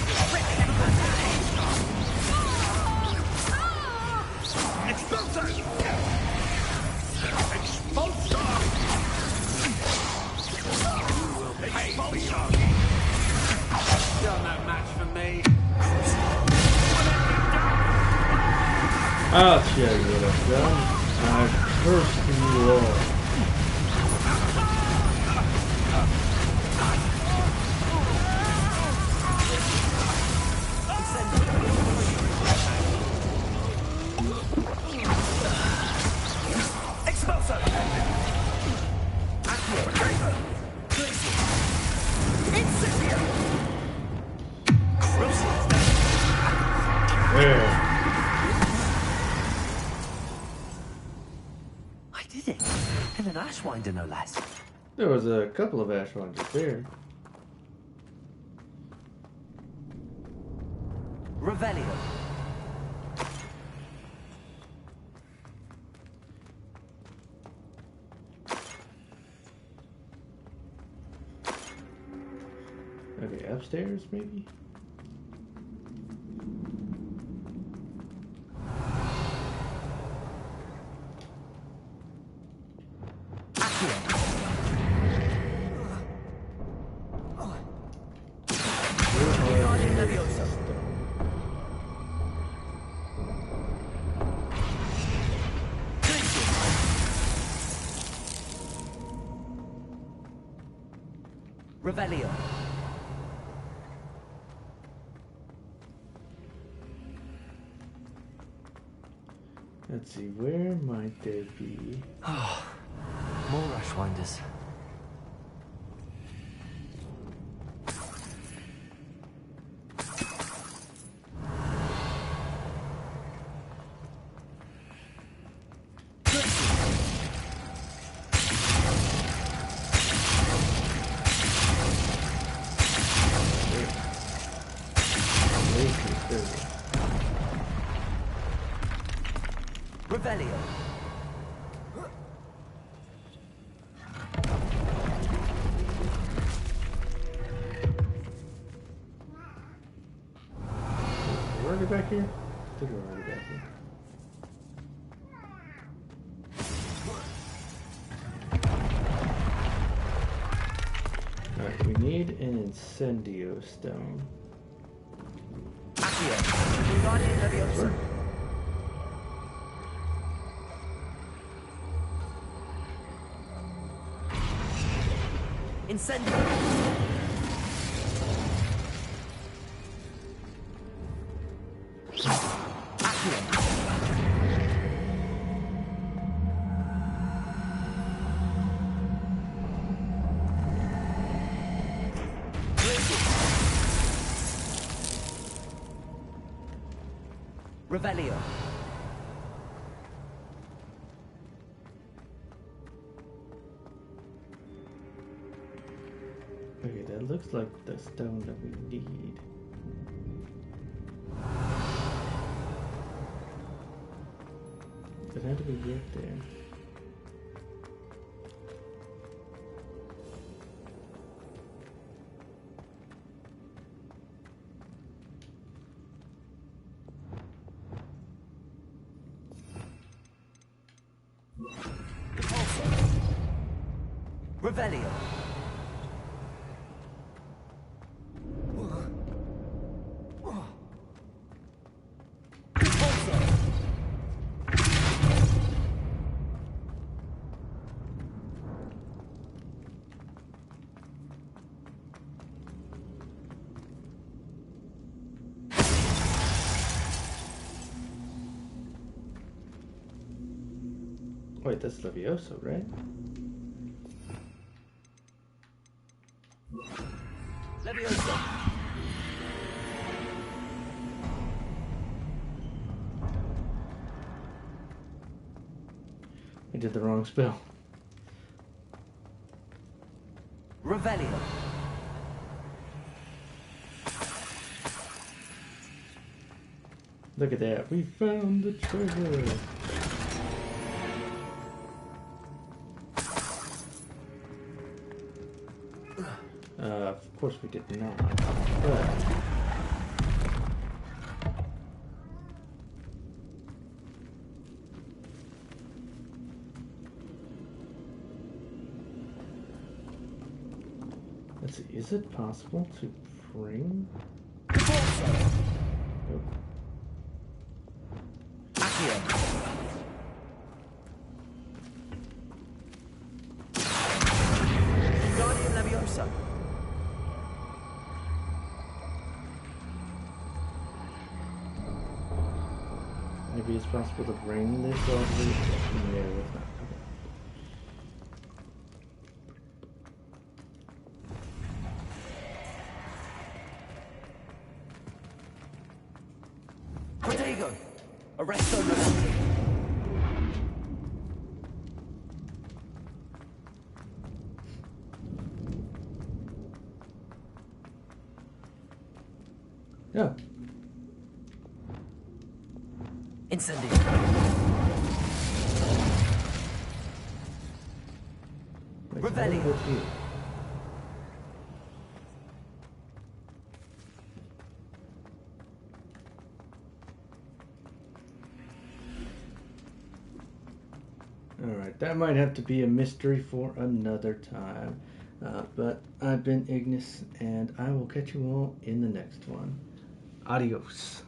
Expulso! Expulso! You will pay for your... You're no match for me. I'll show you what I've done. I've cursed you all. Ashwinder, no less. There was a couple of Ashwinders there. Revelio. Okay, upstairs maybe? Revelio. Let's see, where might there be? Oh, more Ashwinders. Revelio. We're already back here? I think we're already back here. Alright, we need an incendio stone. Sure. Incendio. Revelio. Okay, that looks like the stone that we need. It had to be right there. Revelio. Wait, that's Leviosa, right? Leviosa. I did the wrong spell. Revelio. Look at that. We found the treasure. Of course we did not. But let's see, is it possible to bring? Nope. Guardian Leviosa. Maybe it's possible to bring this over. No, it's not. Protego. Arresto Noventi. Yeah. Incendio. Revelio. Alright, that might have to be a mystery for another time. But I've been Ignis, and I will catch you all in the next one. Adios.